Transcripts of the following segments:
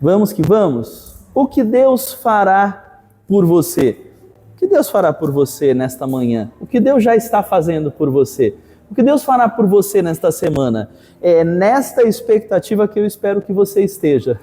Vamos que vamos? O que Deus fará por você? O que Deus fará por você nesta manhã? O que Deus já está fazendo por você? O que Deus fará por você nesta semana? É nesta expectativa que eu espero que você esteja.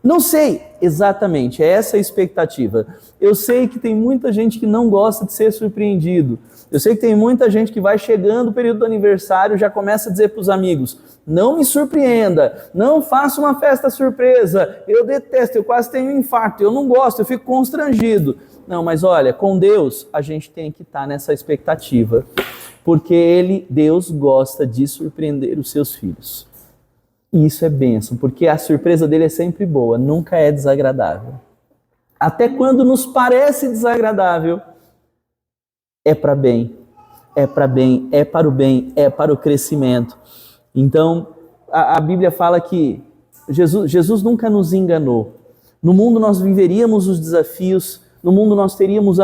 Não sei exatamente, é essa a expectativa. Eu sei que tem muita gente que não gosta de ser surpreendido. Eu sei que tem muita gente que vai chegando o período do aniversário e já começa a dizer para os amigos: não me surpreenda, não faça uma festa surpresa, eu detesto, eu quase tenho um infarto, eu não gosto, eu fico constrangido. Não, mas olha, com Deus a gente tem que estar nessa expectativa, porque Deus gosta de surpreender os seus filhos. E isso é bênção, porque a surpresa dele é sempre boa, nunca é desagradável. Até quando nos parece desagradável, é para bem, é para bem, é para o bem, é para o crescimento. Então, a Bíblia fala que Jesus nunca nos enganou. No mundo nós viveríamos os desafios, no mundo nós teríamos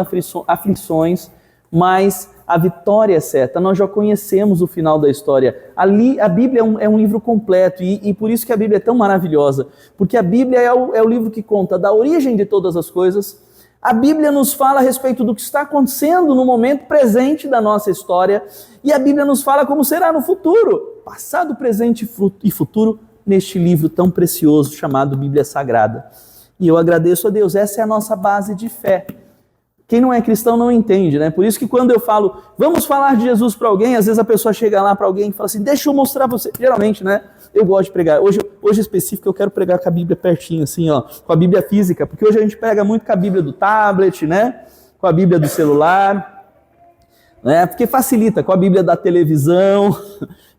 aflições, mas a vitória é certa. Nós já conhecemos o final da história. Ali, a Bíblia é um livro completo e por isso que a Bíblia é tão maravilhosa. Porque a Bíblia é o livro que conta da origem de todas as coisas. A Bíblia nos fala a respeito do que está acontecendo no momento presente da nossa história. E a Bíblia nos fala como será no futuro. Passado, presente e futuro neste livro tão precioso chamado Bíblia Sagrada. E eu agradeço a Deus. Essa é a nossa base de fé. Quem não é cristão não entende, né? Por isso que quando eu falo, vamos falar de Jesus para alguém, às vezes a pessoa chega lá para alguém e fala assim, deixa eu mostrar você. Geralmente, né? Eu gosto de pregar. Hoje específico, eu quero pregar com a Bíblia pertinho, assim, ó, com a Bíblia física, porque hoje a gente pega muito com a Bíblia do tablet, né? Com a Bíblia do celular, né? Porque facilita, com a Bíblia da televisão.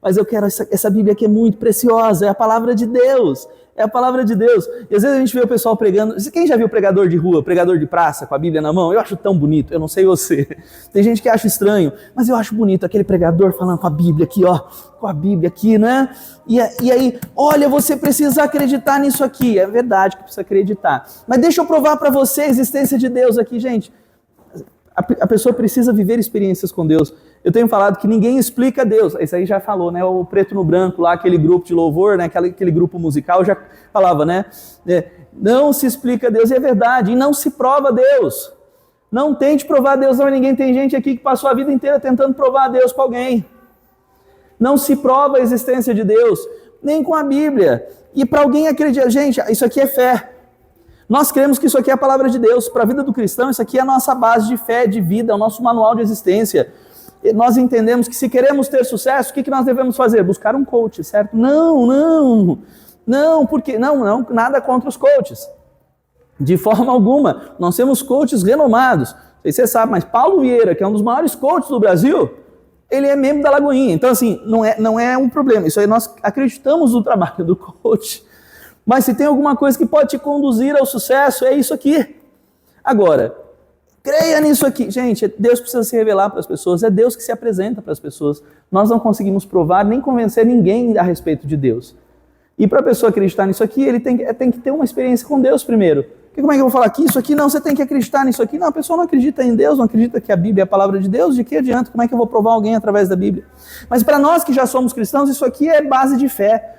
Mas eu quero essa Bíblia aqui é muito preciosa, é a palavra de Deus. É a palavra de Deus. E às vezes a gente vê o pessoal pregando. Quem já viu pregador de rua, pregador de praça, com a Bíblia na mão? Eu acho tão bonito, eu não sei você. Tem gente que acha estranho, mas eu acho bonito aquele pregador falando com a Bíblia aqui, ó. Com a Bíblia aqui, né? E aí, olha, você precisa acreditar nisso aqui. É verdade que precisa acreditar. Mas deixa eu provar para você a existência de Deus aqui, gente. A pessoa precisa viver experiências com Deus. Eu tenho falado que ninguém explica Deus. Isso aí já falou, né? O Preto no Branco lá, aquele grupo de louvor, né? Aquele grupo musical já falava, né? Não se explica Deus, e é verdade. E não se prova Deus. Não tente provar Deus, não. Ninguém tem gente aqui que passou a vida inteira tentando provar Deus para alguém. Não se prova a existência de Deus, nem com a Bíblia. E para alguém acreditar, gente, isso aqui é fé. Nós cremos que isso aqui é a palavra de Deus. Para a vida do cristão, isso aqui é a nossa base de fé, de vida, é o nosso manual de existência. E nós entendemos que se queremos ter sucesso, o que nós devemos fazer? Buscar um coach, certo? Não, porque não, nada contra os coaches. De forma alguma. Nós temos coaches renomados. Não sei se você sabe, mas Paulo Vieira, que é um dos maiores coaches do Brasil, ele é membro da Lagoinha. Então, assim, não é um problema. Isso aí nós acreditamos no trabalho do coach. Mas se tem alguma coisa que pode te conduzir ao sucesso, é isso aqui. Agora, creia nisso aqui. Gente, Deus precisa se revelar para as pessoas, é Deus que se apresenta para as pessoas. Nós não conseguimos provar nem convencer ninguém a respeito de Deus. E para a pessoa acreditar nisso aqui, ele tem que ter uma experiência com Deus primeiro. Porque como é que eu vou falar aqui? Isso aqui não, você tem que acreditar nisso aqui. Não, a pessoa não acredita em Deus, não acredita que a Bíblia é a palavra de Deus, de que adianta? Como é que eu vou provar alguém através da Bíblia? Mas para nós que já somos cristãos, isso aqui é base de fé.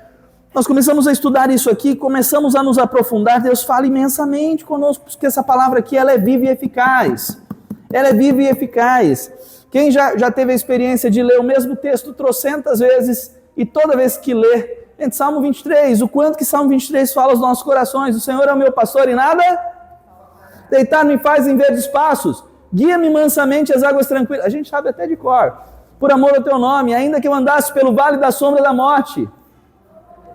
Nós começamos a estudar isso aqui, começamos a nos aprofundar, Deus fala imensamente conosco, porque essa palavra aqui ela é viva e eficaz. Ela é viva e eficaz. Quem já teve a experiência de ler o mesmo texto trocentas vezes e toda vez que lê, gente, Salmo 23, o quanto que Salmo 23 fala aos nossos corações, o Senhor é o meu pastor e nada deitar-me faz em verdes passos, guia-me mansamente às águas tranquilas. A gente sabe até de cor. Por amor ao teu nome, ainda que eu andasse pelo vale da sombra da morte,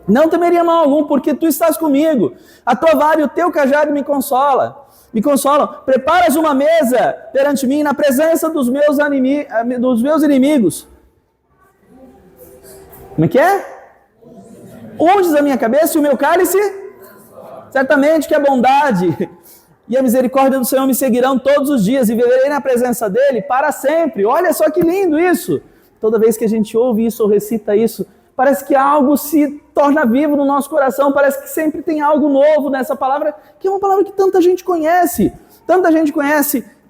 não temeria mal algum, porque tu estás comigo. A tua vara e o teu cajado me consolam. Preparas uma mesa perante mim na presença dos meus inimigos. Como é que é? Unges a minha cabeça e o meu cálice? Certamente que a bondade e a misericórdia do Senhor me seguirão todos os dias e viverei na presença dele para sempre. Olha só que lindo isso. Toda vez que a gente ouve isso ou recita isso, parece que algo se torna vivo no nosso coração, parece que sempre tem algo novo nessa palavra, que é uma palavra que tanta gente conhece,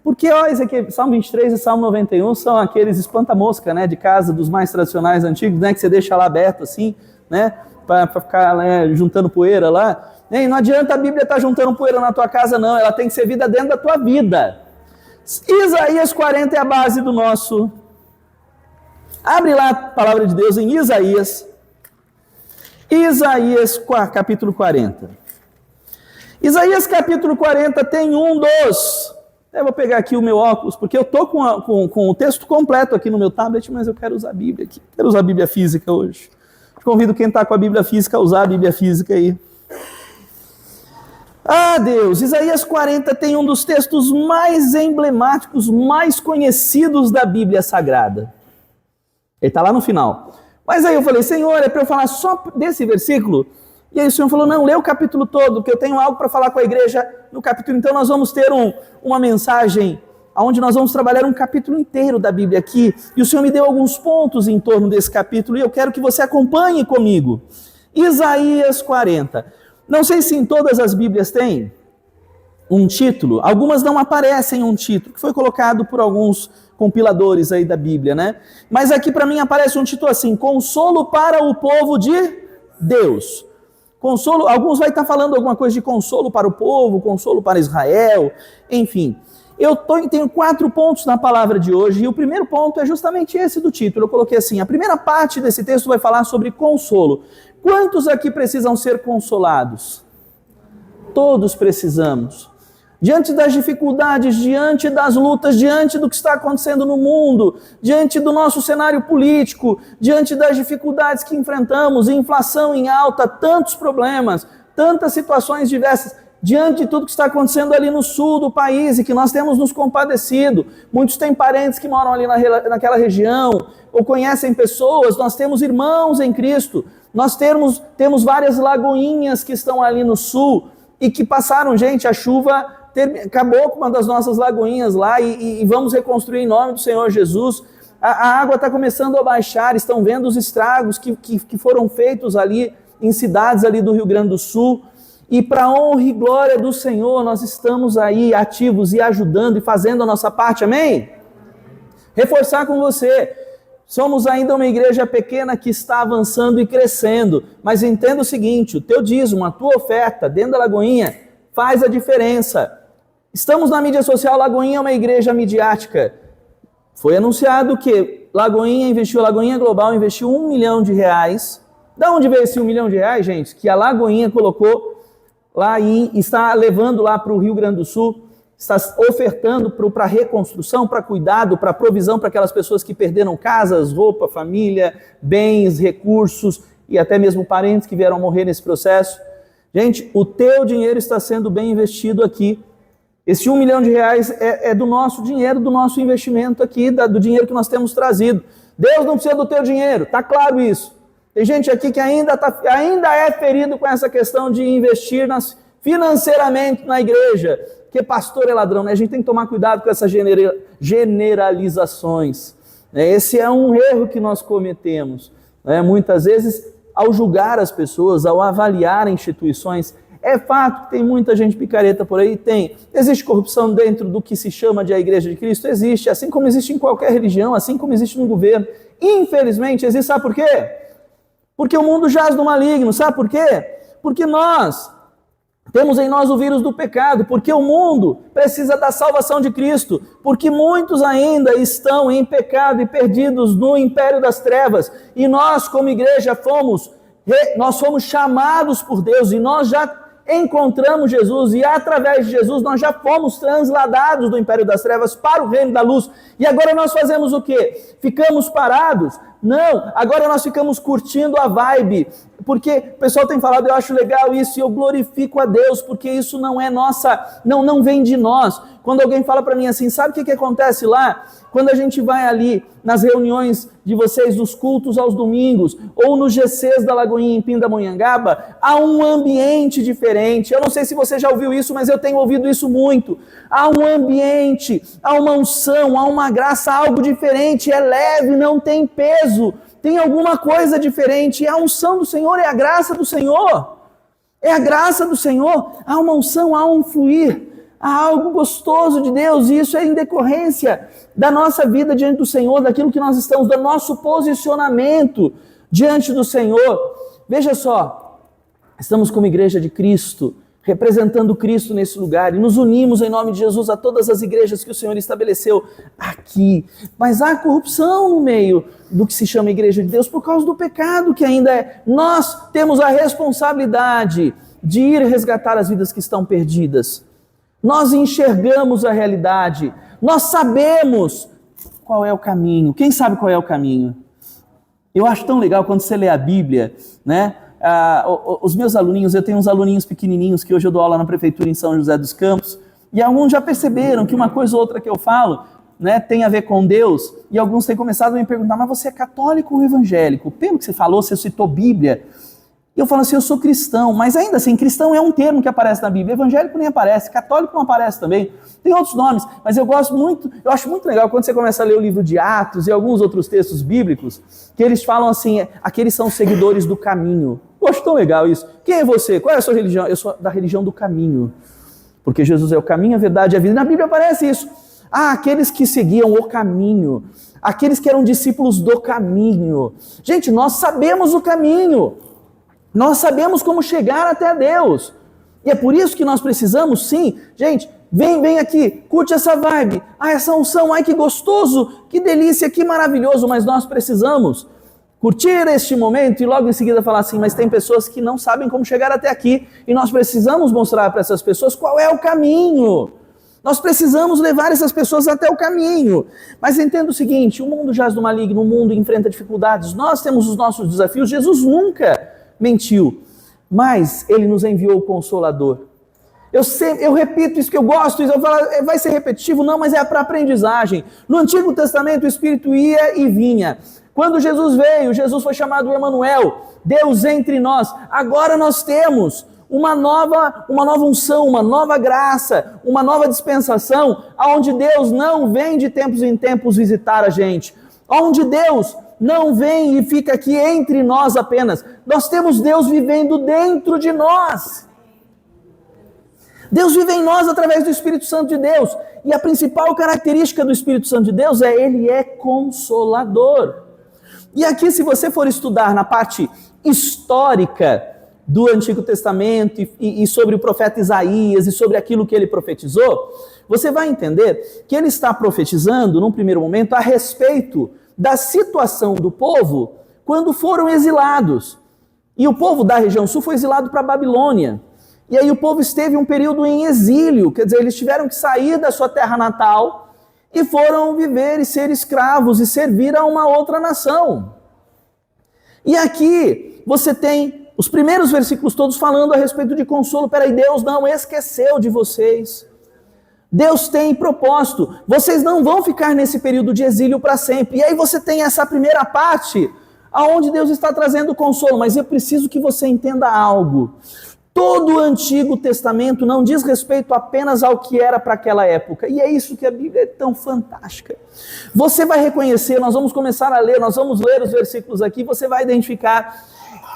porque ó, esse aqui, Salmo 23 e Salmo 91 são aqueles espanta-mosca, né, de casa dos mais tradicionais antigos, né, que você deixa lá aberto assim, né, Para ficar, né, juntando poeira lá. E não adianta a Bíblia estar juntando poeira na tua casa, não. Ela tem que ser vida dentro da tua vida. Isaías 40 é a base do nosso... Abre lá a palavra de Deus em Isaías. Isaías capítulo 40. Isaías capítulo 40 tem um dos... Eu vou pegar aqui o meu óculos, porque eu estou com o texto completo aqui no meu tablet, mas eu quero usar a Bíblia aqui. Quero usar a Bíblia física hoje. Convido quem está com a Bíblia física a usar a Bíblia física aí. Ah, Deus! Isaías 40 tem um dos textos mais emblemáticos, mais conhecidos da Bíblia Sagrada. Ele está lá no final. Mas aí eu falei, Senhor, é para eu falar só desse versículo? E aí o Senhor falou, não, lê o capítulo todo, que eu tenho algo para falar com a igreja no capítulo. Então nós vamos ter uma mensagem onde nós vamos trabalhar um capítulo inteiro da Bíblia aqui. E o Senhor me deu alguns pontos em torno desse capítulo e eu quero que você acompanhe comigo. Isaías 40. Não sei se em todas as Bíblias tem um título. Algumas não aparecem um título, que foi colocado por alguns compiladores aí da Bíblia, né? Mas aqui para mim aparece um título assim, Consolo para o povo de Deus. Consolo, alguns vai estar falando alguma coisa de consolo para o povo, consolo para Israel, enfim. Eu tenho 4 pontos na palavra de hoje, e o primeiro ponto é justamente esse do título. Eu coloquei assim, a primeira parte desse texto vai falar sobre consolo. Quantos aqui precisam ser consolados? Todos precisamos. Diante das dificuldades, diante das lutas, diante do que está acontecendo no mundo, diante do nosso cenário político, diante das dificuldades que enfrentamos, inflação em alta, tantos problemas, tantas situações diversas, diante de tudo que está acontecendo ali no sul do país e que nós temos nos compadecido, muitos têm parentes que moram ali naquela região, ou conhecem pessoas, nós temos irmãos em Cristo, nós temos várias lagoinhas que estão ali no sul e que passaram, gente, a chuva acabou com uma das nossas lagoinhas lá e vamos reconstruir em nome do Senhor Jesus. A água está começando a baixar, estão vendo os estragos que foram feitos ali em cidades ali do Rio Grande do Sul. E para a honra e glória do Senhor, nós estamos aí ativos e ajudando e fazendo a nossa parte, amém? Reforçar com você, somos ainda uma igreja pequena que está avançando e crescendo, mas entenda o seguinte, o teu dízimo, a tua oferta dentro da Lagoinha faz a diferença. Estamos na mídia social, Lagoinha é uma igreja midiática. Foi anunciado que Lagoinha Global investiu R$1 milhão. Da onde veio esse R$1 milhão, gente? Que a Lagoinha colocou lá e está levando lá para o Rio Grande do Sul, está ofertando para reconstrução, para cuidado, para provisão para aquelas pessoas que perderam casas, roupa, família, bens, recursos e até mesmo parentes que vieram a morrer nesse processo. Gente, o teu dinheiro está sendo bem investido aqui. Esse R$1 milhão é do nosso dinheiro, do nosso investimento aqui, do dinheiro que nós temos trazido. Deus não precisa do teu dinheiro, está claro isso. Tem gente aqui que ainda é ferido com essa questão de investir financeiramente na igreja, porque pastor é ladrão, né? A gente tem que tomar cuidado com essas generalizações. Esse é um erro que nós cometemos. Muitas vezes, ao julgar as pessoas, ao avaliar instituições, é fato que tem muita gente picareta por aí, tem. Existe corrupção dentro do que se chama de a Igreja de Cristo? Existe, assim como existe em qualquer religião, assim como existe no governo. Infelizmente existe, sabe por quê? Porque o mundo jaz no maligno, sabe por quê? Porque nós temos em nós o vírus do pecado, porque o mundo precisa da salvação de Cristo, porque muitos ainda estão em pecado e perdidos no império das trevas, e nós como igreja fomos chamados por Deus, e nós já encontramos Jesus, e através de Jesus nós já fomos transladados do império das trevas para o reino da luz, e agora nós fazemos o quê? Ficamos parados? Não, agora nós ficamos curtindo a vibe, porque o pessoal tem falado, eu acho legal isso, e eu glorifico a Deus, porque isso não é nossa, não vem de nós. Quando alguém fala para mim assim, sabe o que acontece lá? Quando a gente vai ali nas reuniões de vocês, nos cultos aos domingos, ou nos GCs da Lagoinha em Pindamonhangaba, há um ambiente diferente. Eu não sei se você já ouviu isso, mas eu tenho ouvido isso muito. Há um ambiente, há uma unção, há uma graça, algo diferente, é leve, não tem peso, tem alguma coisa diferente. E a unção do Senhor é a graça do Senhor. É a graça do Senhor. Há uma unção, há um fluir. Há algo gostoso de Deus, e isso é em decorrência da nossa vida diante do Senhor, daquilo que nós estamos, do nosso posicionamento diante do Senhor. Veja só, estamos como igreja de Cristo, representando Cristo nesse lugar, e nos unimos em nome de Jesus a todas as igrejas que o Senhor estabeleceu aqui. Mas há corrupção no meio do que se chama igreja de Deus por causa do pecado que ainda é. Nós temos a responsabilidade de ir resgatar as vidas que estão perdidas. Nós enxergamos a realidade, nós sabemos qual é o caminho. Quem sabe qual é o caminho? Eu acho tão legal quando você lê a Bíblia, né? Os meus aluninhos, eu tenho uns aluninhos pequenininhos que hoje eu dou aula na prefeitura em São José dos Campos, e alguns já perceberam que uma coisa ou outra que eu falo, né, tem a ver com Deus, e alguns têm começado a me perguntar, mas você é católico ou evangélico? Pelo que você falou, você citou Bíblia. E eu falo assim, eu sou cristão, mas ainda assim, cristão é um termo que aparece na Bíblia, evangélico nem aparece, católico não aparece também, tem outros nomes, mas eu acho muito legal quando você começa a ler o livro de Atos e alguns outros textos bíblicos, que eles falam assim, aqueles são os seguidores do caminho. Eu acho tão legal isso. Quem é você? Qual é a sua religião? Eu sou da religião do caminho, porque Jesus é o caminho, a verdade e a vida. Na Bíblia aparece isso. Aqueles que seguiam o caminho, aqueles que eram discípulos do caminho. Gente, nós sabemos o caminho. Nós sabemos como chegar até Deus. E é por isso que nós precisamos, sim, gente, vem aqui, curte essa vibe, essa unção, que gostoso, que delícia, que maravilhoso, mas nós precisamos curtir este momento e logo em seguida falar assim, mas tem pessoas que não sabem como chegar até aqui e nós precisamos mostrar para essas pessoas qual é o caminho. Nós precisamos levar essas pessoas até o caminho. Mas entenda o seguinte, o mundo jaz do maligno, o mundo enfrenta dificuldades, nós temos os nossos desafios, Jesus nunca mentiu, mas ele nos enviou o Consolador. Eu repito isso que eu gosto, eu falo, vai ser repetitivo? Não, mas é para aprendizagem. No Antigo Testamento o Espírito ia e vinha. Quando Jesus veio, Jesus foi chamado Emanuel, Deus entre nós. Agora nós temos uma nova unção, uma nova graça, uma nova dispensação, onde Deus não vem de tempos em tempos visitar a gente, onde Deus não vem e fica aqui entre nós apenas. Nós temos Deus vivendo dentro de nós. Deus vive em nós através do Espírito Santo de Deus. E a principal característica do Espírito Santo de Deus é ele é consolador. E aqui, se você for estudar na parte histórica do Antigo Testamento e sobre o profeta Isaías e sobre aquilo que ele profetizou, você vai entender que ele está profetizando, num primeiro momento, a respeito da situação do povo quando foram exilados. E o povo da região sul foi exilado para a Babilônia. E aí o povo esteve um período em exílio, quer dizer, eles tiveram que sair da sua terra natal e foram viver e ser escravos e servir a uma outra nação. E aqui você tem os primeiros versículos todos falando a respeito de consolo. Peraí, Deus não esqueceu de vocês. Deus tem propósito. Vocês não vão ficar nesse período de exílio para sempre. E aí você tem essa primeira parte, aonde Deus está trazendo consolo. Mas eu preciso que você entenda algo. Todo o Antigo Testamento não diz respeito apenas ao que era para aquela época. E é isso que a Bíblia é tão fantástica. Você vai reconhecer, nós vamos começar a ler, nós vamos ler os versículos aqui, você vai identificar.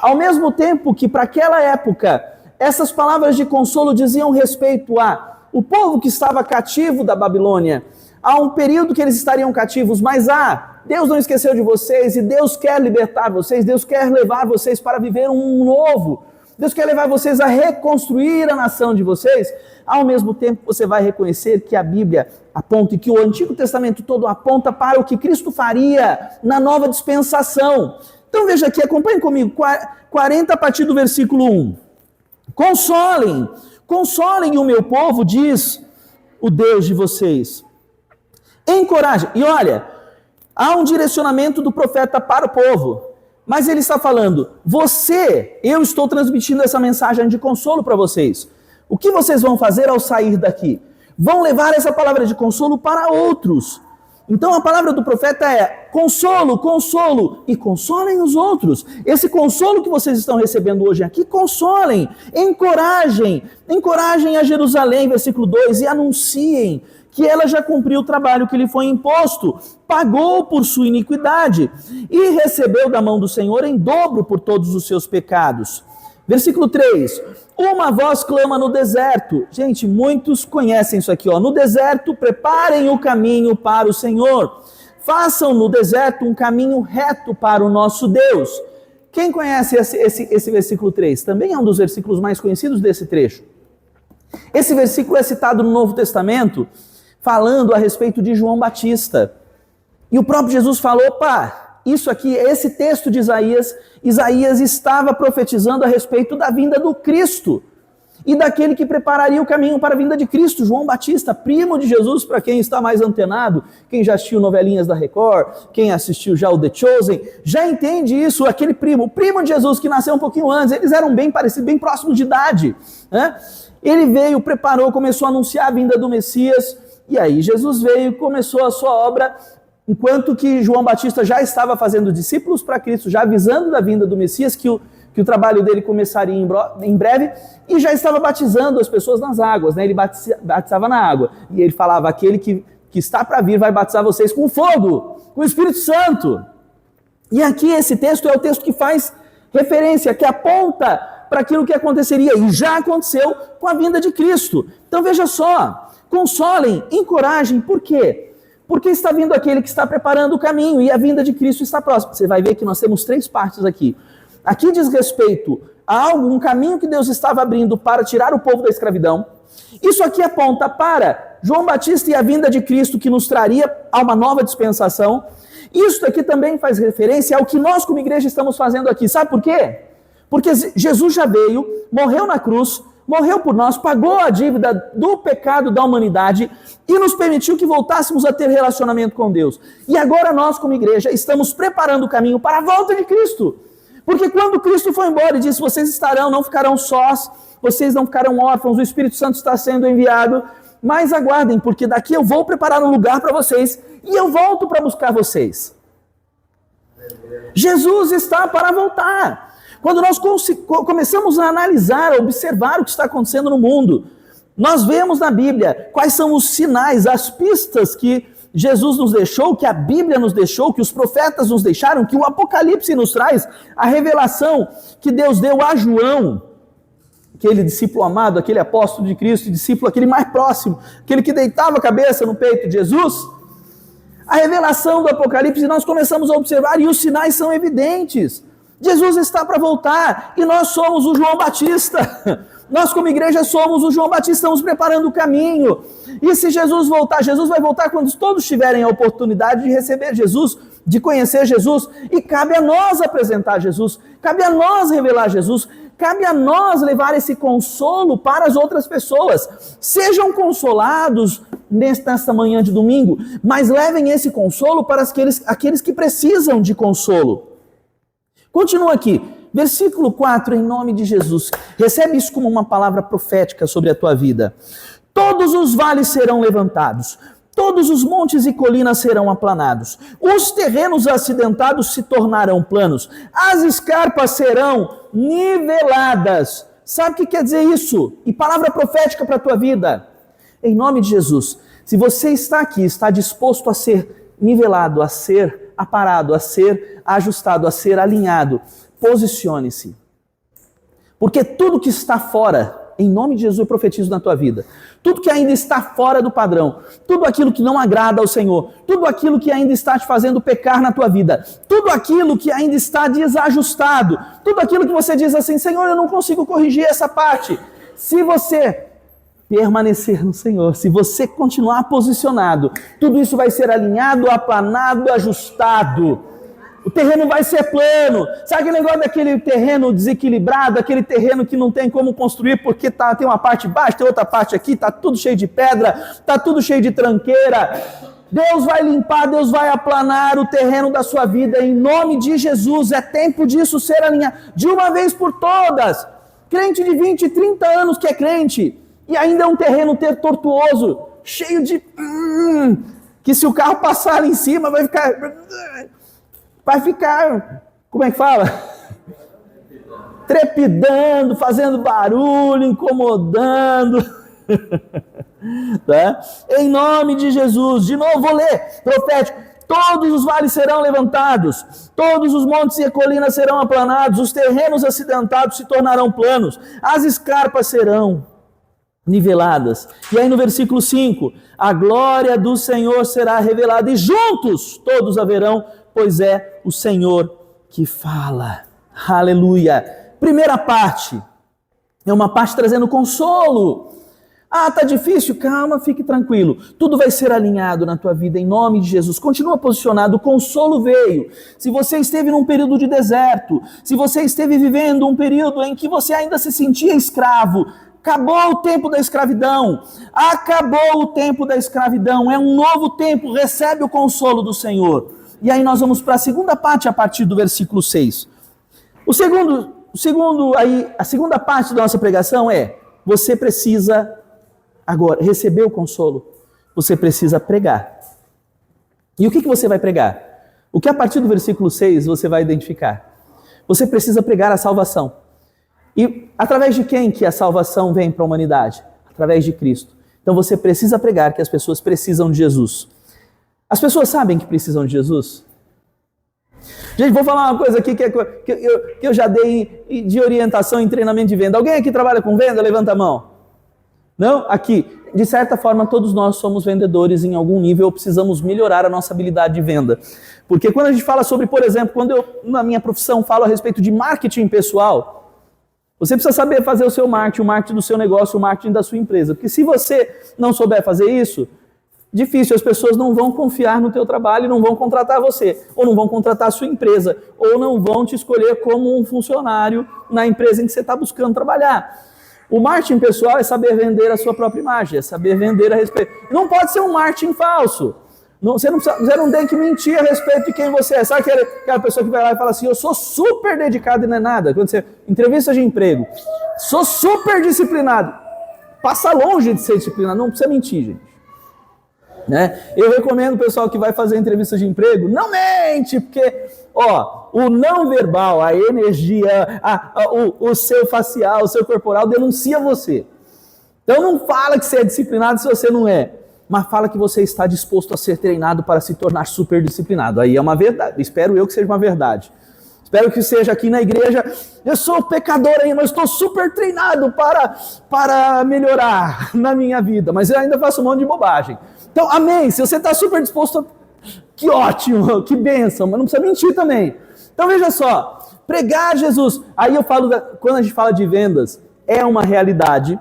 Ao mesmo tempo que para aquela época, essas palavras de consolo diziam respeito a o povo que estava cativo da Babilônia, há um período que eles estariam cativos, mas Deus não esqueceu de vocês e Deus quer libertar vocês, Deus quer levar vocês para viver um novo. Deus quer levar vocês a reconstruir a nação de vocês. Ao mesmo tempo, você vai reconhecer que a Bíblia aponta, e que o Antigo Testamento todo aponta para o que Cristo faria na nova dispensação. Então veja aqui, acompanhe comigo, 40 a partir do versículo 1. Consolem o meu povo, diz o Deus de vocês. Encorajem. E olha, há um direcionamento do profeta para o povo. Mas ele está falando, eu estou transmitindo essa mensagem de consolo para vocês. O que vocês vão fazer ao sair daqui? Vão levar essa palavra de consolo para outros. Então a palavra do profeta é consolo, e consolem os outros. Esse consolo que vocês estão recebendo hoje aqui, consolem, encorajem a Jerusalém, versículo 2, e anunciem que ela já cumpriu o trabalho que lhe foi imposto, pagou por sua iniquidade e recebeu da mão do Senhor em dobro por todos os seus pecados. Versículo 3, uma voz clama no deserto. Gente, muitos conhecem isso aqui, no deserto preparem o caminho para o Senhor, façam no deserto um caminho reto para o nosso Deus. Quem conhece esse versículo 3? Também é um dos versículos mais conhecidos desse trecho. Esse versículo é citado no Novo Testamento, falando a respeito de João Batista. E o próprio Jesus falou, opa, isso aqui, esse texto de Isaías estava profetizando a respeito da vinda do Cristo e daquele que prepararia o caminho para a vinda de Cristo, João Batista, primo de Jesus, para quem está mais antenado, quem já assistiu novelinhas da Record, quem assistiu já o The Chosen, já entende isso, aquele primo, o primo de Jesus que nasceu um pouquinho antes, eles eram bem parecidos, bem próximos de idade, né? Ele veio, preparou, começou a anunciar a vinda do Messias, e aí Jesus veio, começou a sua obra, enquanto que João Batista já estava fazendo discípulos para Cristo, já avisando da vinda do Messias, que o trabalho dele começaria em breve, e já estava batizando as pessoas nas águas, né? Ele batizava na água, e ele falava, aquele que está para vir vai batizar vocês com fogo, com o Espírito Santo. E aqui esse texto é o texto que faz referência, que aponta para aquilo que aconteceria, e já aconteceu com a vinda de Cristo. Então veja só, consolem, encorajem, por quê? Porque está vindo aquele que está preparando o caminho, e a vinda de Cristo está próxima. Você vai ver que nós temos 3 partes aqui. Aqui diz respeito a um caminho que Deus estava abrindo para tirar o povo da escravidão. Isso aqui aponta para João Batista e a vinda de Cristo, que nos traria a uma nova dispensação. Isso aqui também faz referência ao que nós como igreja estamos fazendo aqui. Sabe por quê? Porque Jesus já veio, morreu na cruz, morreu por nós, pagou a dívida do pecado da humanidade e nos permitiu que voltássemos a ter relacionamento com Deus. E agora nós como igreja estamos preparando o caminho para a volta de Cristo. Porque quando Cristo foi embora e disse, vocês estarão, não ficarão sós, vocês não ficarão órfãos, o Espírito Santo está sendo enviado, mas aguardem, porque daqui eu vou preparar um lugar para vocês e eu volto para buscar vocês. Jesus está para voltar. Quando nós começamos a analisar, a observar o que está acontecendo no mundo, nós vemos na Bíblia quais são os sinais, as pistas que Jesus nos deixou, que a Bíblia nos deixou, que os profetas nos deixaram, que o Apocalipse nos traz, a revelação que Deus deu a João, aquele discípulo amado, aquele apóstolo de Cristo, discípulo aquele mais próximo, aquele que deitava a cabeça no peito de Jesus. A revelação do Apocalipse, nós começamos a observar e os sinais são evidentes. Jesus está para voltar e nós somos o João Batista. Nós como igreja somos o João Batista, estamos preparando o caminho. E se Jesus voltar, Jesus vai voltar quando todos tiverem a oportunidade de receber Jesus, de conhecer Jesus. E cabe a nós apresentar Jesus, cabe a nós revelar Jesus, cabe a nós levar esse consolo para as outras pessoas. Sejam consolados nesta manhã de domingo, mas levem esse consolo para aqueles que precisam de consolo. Continua aqui, versículo 4, em nome de Jesus. Recebe isso como uma palavra profética sobre a tua vida. Todos os vales serão levantados, todos os montes e colinas serão aplanados, os terrenos acidentados se tornarão planos, as escarpas serão niveladas. Sabe o que quer dizer isso? E palavra profética para a tua vida. Em nome de Jesus, se você está aqui, está disposto a ser nivelado, a ser aparado, a ser ajustado, a ser alinhado, posicione-se. Porque tudo que está fora, em nome de Jesus eu profetizo na tua vida, tudo que ainda está fora do padrão, tudo aquilo que não agrada ao Senhor, tudo aquilo que ainda está te fazendo pecar na tua vida, tudo aquilo que ainda está desajustado, tudo aquilo que você diz assim, Senhor, eu não consigo corrigir essa parte. Se você permanecer no Senhor, se você continuar posicionado, tudo isso vai ser alinhado, aplanado, ajustado. O terreno vai ser plano. Sabe aquele negócio daquele terreno desequilibrado, aquele terreno que não tem como construir porque tem uma parte baixa, tem outra parte aqui, está tudo cheio de pedra, está tudo cheio de tranqueira. Deus vai limpar, Deus vai aplanar o terreno da sua vida em nome de Jesus. É tempo disso ser alinhado de uma vez por todas. Crente de 20, 30 anos que é crente e ainda é um terreno tortuoso, cheio de... que se o carro passar ali em cima vai ficar, como é que fala? Trepidando, fazendo barulho, incomodando. Tá? Em nome de Jesus, de novo vou ler, profético. Todos os vales serão levantados, todos os montes e colinas serão aplanados, os terrenos acidentados se tornarão planos, as escarpas serão niveladas. E aí no versículo 5, a glória do Senhor será revelada e juntos todos a verão, pois é o Senhor que fala. Aleluia. Primeira parte, é uma parte trazendo consolo. Ah, tá difícil? Calma, fique tranquilo. Tudo vai ser alinhado na tua vida em nome de Jesus. Continua posicionado, o consolo veio. Se você esteve num período de deserto, se você esteve vivendo um período em que você ainda se sentia escravo, acabou o tempo da escravidão. Acabou o tempo da escravidão. É um novo tempo, recebe o consolo do Senhor. E aí nós vamos para a segunda parte a partir do versículo 6. A segunda parte da nossa pregação é: você precisa agora receber o consolo, você precisa pregar. E o que você vai pregar? O que a partir do versículo 6 você vai identificar? Você precisa pregar a salvação. E através de quem que a salvação vem para a humanidade? Através de Cristo. Então você precisa pregar que as pessoas precisam de Jesus. As pessoas sabem que precisam de Jesus? Gente, vou falar uma coisa aqui que eu já dei de orientação em treinamento de venda. Alguém aqui trabalha com venda? Levanta a mão. Não? Aqui. De certa forma, todos nós somos vendedores em algum nível ou precisamos melhorar a nossa habilidade de venda. Porque quando a gente fala sobre, por exemplo, quando eu, na minha profissão, falo a respeito de marketing pessoal, você precisa saber fazer o seu marketing, o marketing do seu negócio, o marketing da sua empresa. Porque se você não souber fazer isso, difícil, as pessoas não vão confiar no teu trabalho e não vão contratar você, ou não vão contratar a sua empresa, ou não vão te escolher como um funcionário na empresa em que você está buscando trabalhar. O marketing pessoal é saber vender a sua própria imagem, é saber vender a respeito. Não pode ser um marketing falso. Você não tem que mentir a respeito de quem você é. Sabe aquela pessoa que vai lá e fala assim: eu sou super dedicado e não é nada? Quando você entrevista de emprego, sou super disciplinado. Passa longe de ser disciplinado, não precisa mentir, gente. Né? Eu recomendo o pessoal que vai fazer entrevista de emprego, não mente, porque o não verbal, a energia, o seu facial, o seu corporal denuncia você. Então não fala que você é disciplinado se você não é, mas fala que você está disposto a ser treinado para se tornar super disciplinado. Aí é uma verdade, espero eu que seja uma verdade. Espero que seja aqui na igreja: eu sou pecador ainda, mas estou super treinado para melhorar na minha vida, mas eu ainda faço um monte de bobagem. Então, amém, se você está super disposto, que ótimo, que bênção, mas não precisa mentir também. Então veja só, pregar Jesus, aí eu falo, quando a gente fala de vendas, é uma realidade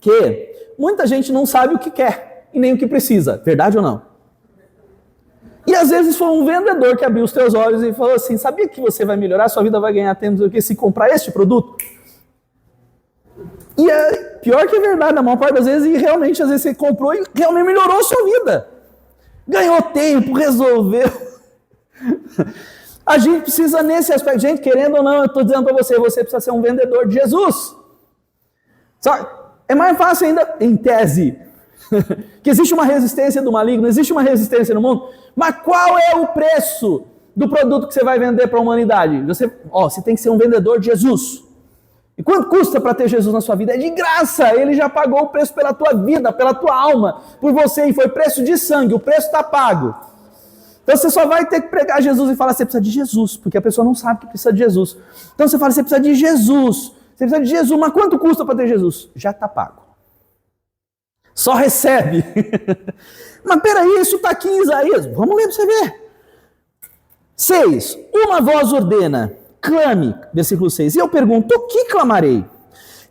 que muita gente não sabe o que quer e nem o que precisa, verdade ou não? E às vezes foi um vendedor que abriu os teus olhos e falou assim: sabia que você vai melhorar, sua vida vai ganhar tempo se comprar este produto? E é pior que é verdade, na maior parte das vezes, e realmente às vezes você comprou e realmente melhorou a sua vida. Ganhou tempo, resolveu. A gente precisa nesse aspecto, gente, querendo ou não, eu estou dizendo para você, você precisa ser um vendedor de Jesus. Só, é mais fácil ainda, em tese, que existe uma resistência do maligno, existe uma resistência no mundo, mas qual é o preço do produto que você vai vender para a humanidade? Você tem que ser um vendedor de Jesus. E quanto custa para ter Jesus na sua vida? É de graça, ele já pagou o preço pela tua vida, pela tua alma, por você, e foi preço de sangue, o preço está pago. Então você só vai ter que pregar Jesus e falar: você precisa de Jesus, porque a pessoa não sabe que precisa de Jesus. Então você fala: você precisa de Jesus, você precisa de Jesus, mas quanto custa para ter Jesus? Já está pago. Só recebe. Mas peraí, isso está aqui em Isaías, vamos ler para você ver. 6, uma voz ordena: clame, versículo 6. E eu pergunto: o que clamarei?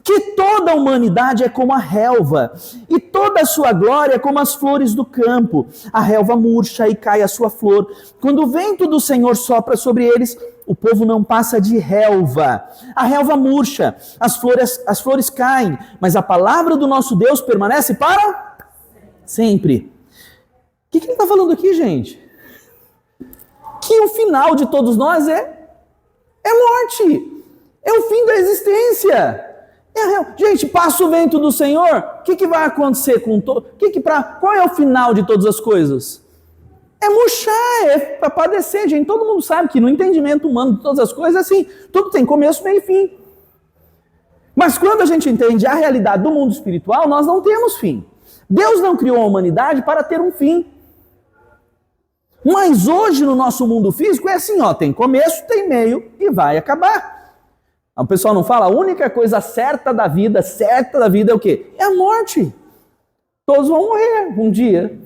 Que toda a humanidade é como a relva, e toda a sua glória como as flores do campo. A relva murcha e cai a sua flor. Quando o vento do Senhor sopra sobre eles, o povo não passa de relva. A relva murcha, as flores caem, mas a palavra do nosso Deus permanece para sempre. O que ele está falando aqui, gente? Que o final de todos nós é morte. É o fim da existência. Gente, passa o vento do Senhor, o que vai acontecer com todo? Qual é o final de todas as coisas? É murchar, é para padecer, gente. Todo mundo sabe que no entendimento humano de todas as coisas, assim, tudo tem começo, meio e fim. Mas quando a gente entende a realidade do mundo espiritual, nós não temos fim. Deus não criou a humanidade para ter um fim. Mas hoje no nosso mundo físico é assim, tem começo, tem meio e vai acabar. O pessoal não fala, a única coisa certa da vida é o quê? É a morte. Todos vão morrer um dia.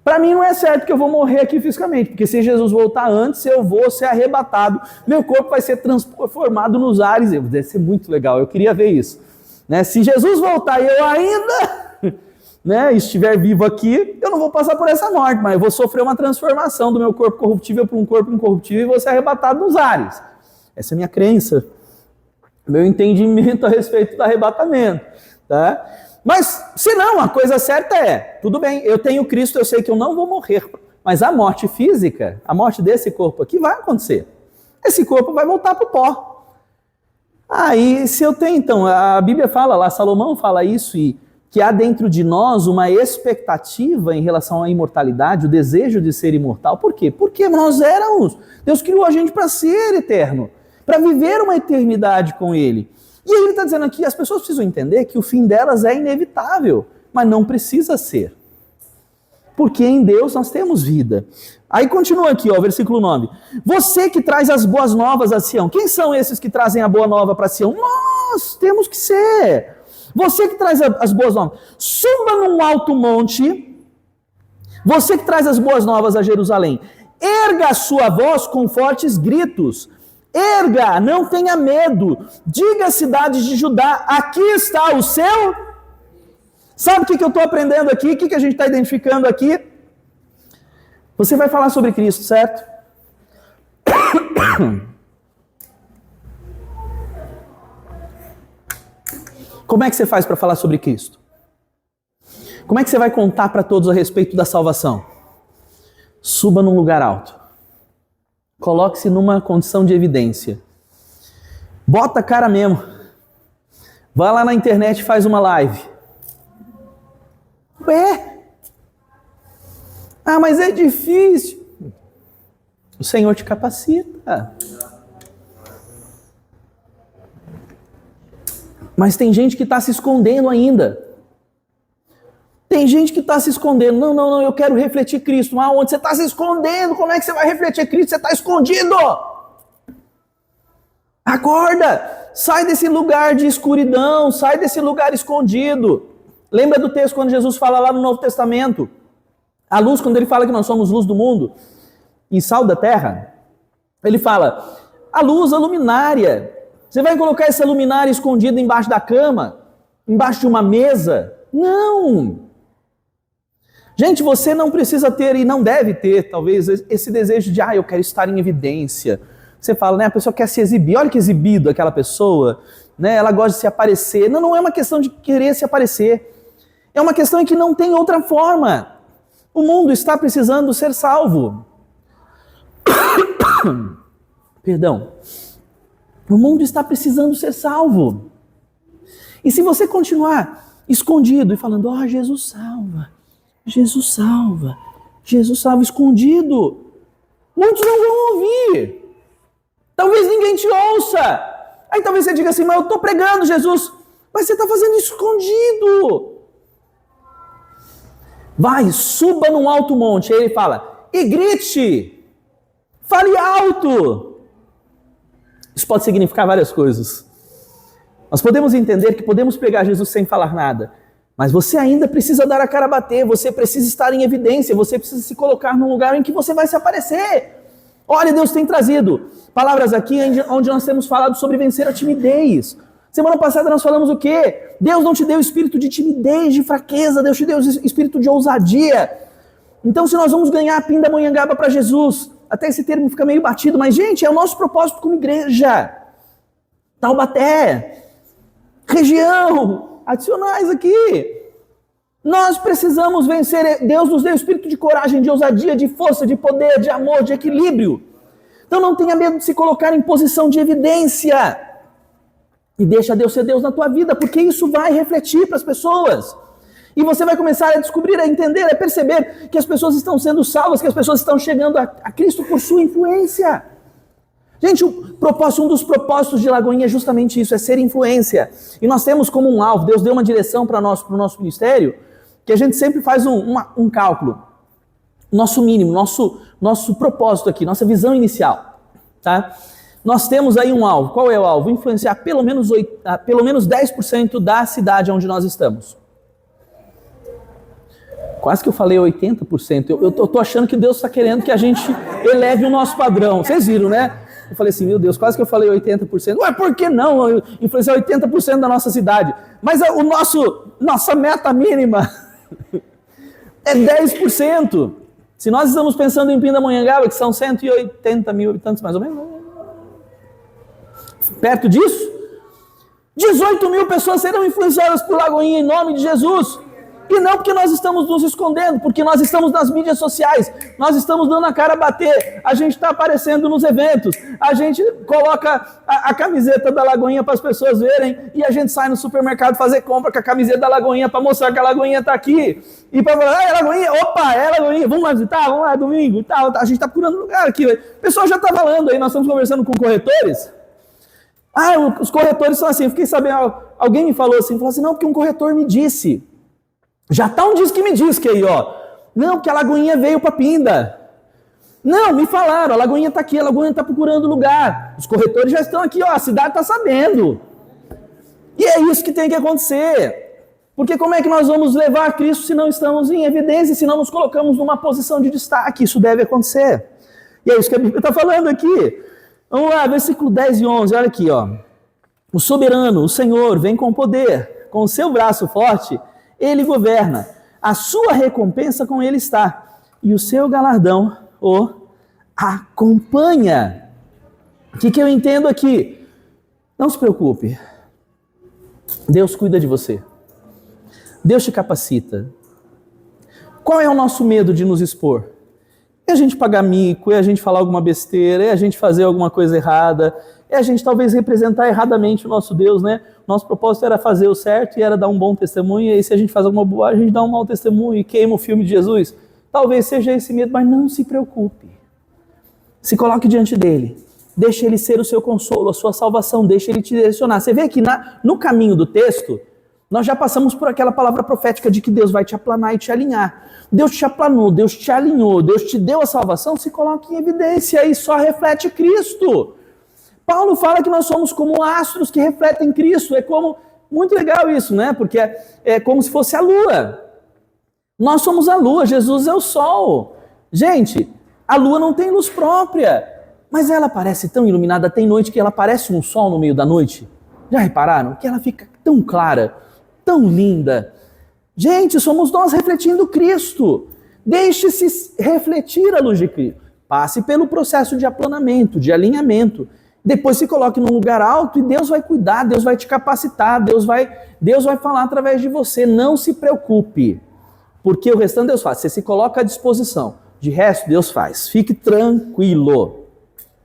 Para mim não é certo que eu vou morrer aqui fisicamente, porque se Jesus voltar antes, eu vou ser arrebatado, meu corpo vai ser transformado nos ares. Deve ser muito legal, eu queria ver isso. Né? Se Jesus voltar e eu ainda estiver vivo aqui, eu não vou passar por essa morte, mas eu vou sofrer uma transformação do meu corpo corruptível para um corpo incorruptível e vou ser arrebatado nos ares. Essa é a minha crença, meu entendimento a respeito do arrebatamento. Tá? Mas, se não, a coisa certa é, tudo bem, eu tenho Cristo, eu sei que eu não vou morrer, mas a morte física, a morte desse corpo aqui vai acontecer. Esse corpo vai voltar para o pó. E se eu tenho, então, a Bíblia fala lá, Salomão fala isso, e que há dentro de nós uma expectativa em relação à imortalidade, o desejo de ser imortal. Por quê? Porque nós éramos, Deus criou a gente para ser eterno, para viver uma eternidade com Ele. E aí ele está dizendo aqui, as pessoas precisam entender que o fim delas é inevitável, mas não precisa ser. Porque em Deus nós temos vida. Aí continua aqui, versículo 9. Você que traz as boas novas a Sião. Quem são esses que trazem a boa nova para Sião? Nós temos que ser. Você que traz as boas novas. Suba num alto monte. Você que traz as boas novas a Jerusalém. Erga a sua voz com fortes gritos. Erga, não tenha medo, diga às cidades de Judá, aqui está o seu... Sabe o que eu estou aprendendo aqui? O que a gente está identificando aqui? Você vai falar sobre Cristo, certo? Como é que você faz para falar sobre Cristo? Como é que você vai contar para todos a respeito da salvação? Suba num lugar alto. Coloque-se numa condição de evidência. Bota a cara mesmo. Vai lá na internet e faz uma live. Mas é difícil. O Senhor te capacita. Mas tem gente que está se escondendo ainda. Tem gente que está se escondendo. Não, eu quero refletir Cristo. Onde você está se escondendo? Como é que você vai refletir Cristo? Você está escondido. Acorda. Sai desse lugar de escuridão. Sai desse lugar escondido. Lembra do texto quando Jesus fala lá no Novo Testamento? A luz, quando ele fala que nós somos luz do mundo e sal da terra, ele fala, a luz, a luminária. Você vai colocar essa luminária escondida embaixo da cama? Embaixo de uma mesa? Não! Gente, você não precisa ter e não deve ter, talvez, esse desejo de, eu quero estar em evidência. Você fala, a pessoa quer se exibir. Olha que exibido aquela pessoa, ela gosta de se aparecer. Não é uma questão de querer se aparecer. É uma questão em que não tem outra forma. O mundo está precisando ser salvo. Perdão. O mundo está precisando ser salvo. E se você continuar escondido e falando, Jesus salva. Jesus salva, Jesus salva, escondido. Muitos não vão ouvir. Talvez ninguém te ouça. Aí talvez você diga assim, mas eu estou pregando Jesus. Mas você está fazendo isso escondido. Vai, suba num alto monte. Aí ele fala, e grite. Fale alto. Isso pode significar várias coisas. Nós podemos entender que podemos pregar Jesus sem falar nada. Mas você ainda precisa dar a cara a bater, você precisa estar em evidência, você precisa se colocar num lugar em que você vai se aparecer. Olha, Deus tem trazido palavras aqui onde nós temos falado sobre vencer a timidez. Semana passada nós falamos o quê? Deus não te deu espírito de timidez, de fraqueza, Deus te deu espírito de ousadia. Então se nós vamos ganhar a pindamonhangaba para Jesus, até esse termo fica meio batido, mas gente, é o nosso propósito como igreja. Taubaté, região, adicionais aqui. Nós precisamos vencer. Deus nos deu espírito de coragem, de ousadia, de força, de poder, de amor, de equilíbrio. Então não tenha medo de se colocar em posição de evidência. E deixa Deus ser Deus na tua vida, porque isso vai refletir para as pessoas. E você vai começar a descobrir, a entender, a perceber que as pessoas estão sendo salvas, que as pessoas estão chegando a Cristo por sua influência. Gente, um dos propósitos de Lagoinha é justamente isso, é ser influência. E nós temos como um alvo, Deus deu uma direção para o nosso ministério, que a gente sempre faz um cálculo. Nosso mínimo, nosso propósito aqui, nossa visão inicial. Tá? Nós temos aí um alvo. Qual é o alvo? Influenciar pelo menos 10% da cidade onde nós estamos. Quase que eu falei 80%. Eu tô achando que Deus está querendo que a gente eleve o nosso padrão. Vocês viram, né? Eu falei assim, meu Deus, quase que eu falei 80%. Ué, por que não influenciar 80% da nossa cidade? Mas nossa meta mínima é 10%. Se nós estamos pensando em Pindamonhangaba, que são 180 mil habitantes mais ou menos, perto disso, 18 mil pessoas serão influenciadas por Lagoinha em nome de Jesus. E não porque nós estamos nos escondendo, porque nós estamos nas mídias sociais, nós estamos dando a cara a bater, a gente está aparecendo nos eventos, a gente coloca a camiseta da Lagoinha para as pessoas verem, e a gente sai no supermercado fazer compra com a camiseta da Lagoinha para mostrar que a Lagoinha está aqui, e para falar, é Lagoinha, opa, é Lagoinha, vamos lá visitar, vamos lá domingo e tal, a gente está procurando lugar aqui. O pessoal já está falando aí, nós estamos conversando com corretores. Os corretores são assim, eu fiquei sabendo, alguém me falou assim, não, porque um corretor me disse. Já tá um diz que me diz que aí, ó. Não, porque a Lagoinha veio para Pinda. Não, me falaram, a Lagoinha tá aqui, a Lagoinha tá procurando lugar. Os corretores já estão aqui, ó, a cidade tá sabendo. E é isso que tem que acontecer. Porque como é que nós vamos levar Cristo se não estamos em evidência, se não nos colocamos numa posição de destaque? Isso deve acontecer. E é isso que a Bíblia está falando aqui. Vamos lá, versículo 10 e 11, olha aqui, ó. O soberano, o Senhor, vem com poder, com o seu braço forte, ele governa, a sua recompensa com ele está, e o seu galardão o acompanha. O que eu entendo aqui? Não se preocupe, Deus cuida de você, Deus te capacita. Qual é o nosso medo de nos expor? É a gente pagar mico, é a gente falar alguma besteira, é a gente fazer alguma coisa errada, é a gente talvez representar erradamente o nosso Deus, né? Nosso propósito era fazer o certo e era dar um bom testemunho, e aí se a gente faz alguma bobagem, a gente dá um mau testemunho e queima o filme de Jesus. Talvez seja esse medo, mas não se preocupe. Se coloque diante dele, deixe ele ser o seu consolo, a sua salvação, deixe ele te direcionar. Você vê que no caminho do texto, nós já passamos por aquela palavra profética de que Deus vai te aplanar e te alinhar. Deus te aplanou, Deus te alinhou, Deus te deu a salvação, se coloque em evidência e só reflete Cristo. Paulo fala que nós somos como astros que refletem Cristo. É como, muito legal isso, né? Porque é como se fosse a lua. Nós somos a lua, Jesus é o sol. Gente, a lua não tem luz própria, mas ela parece tão iluminada, tem noite que ela parece um sol no meio da noite. Já repararam? Que ela fica tão clara, tão linda. Gente, somos nós refletindo Cristo. Deixe-se refletir a luz de Cristo. Passe pelo processo de aplanamento, de alinhamento. Depois se coloque num lugar alto e Deus vai cuidar, Deus vai te capacitar, Deus vai falar através de você. Não se preocupe, porque o restante Deus faz. Você se coloca à disposição. De resto, Deus faz. Fique tranquilo.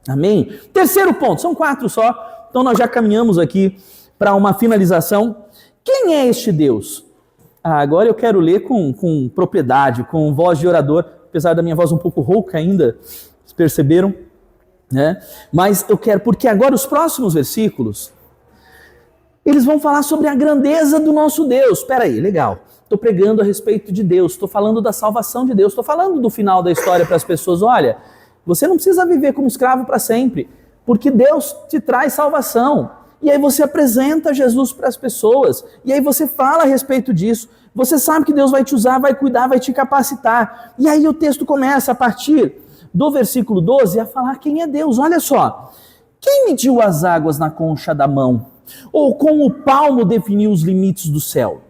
Amém? Terceiro ponto, são 4 só. Então nós já caminhamos aqui para uma finalização. Quem é este Deus? Agora eu quero ler com propriedade, com voz de orador, apesar da minha voz um pouco rouca ainda, vocês perceberam? Né? Mas eu quero, porque agora os próximos versículos, eles vão falar sobre a grandeza do nosso Deus. Espera aí, legal. Estou pregando a respeito de Deus, estou falando da salvação de Deus, estou falando do final da história para as pessoas. Olha, você não precisa viver como escravo para sempre, porque Deus te traz salvação. E aí você apresenta Jesus para as pessoas, e aí você fala a respeito disso. Você sabe que Deus vai te usar, vai cuidar, vai te capacitar. E aí o texto começa a partir do versículo 12 a falar quem é Deus. Olha só, quem mediu as águas na concha da mão? Ou com o palmo definiu os limites do céu?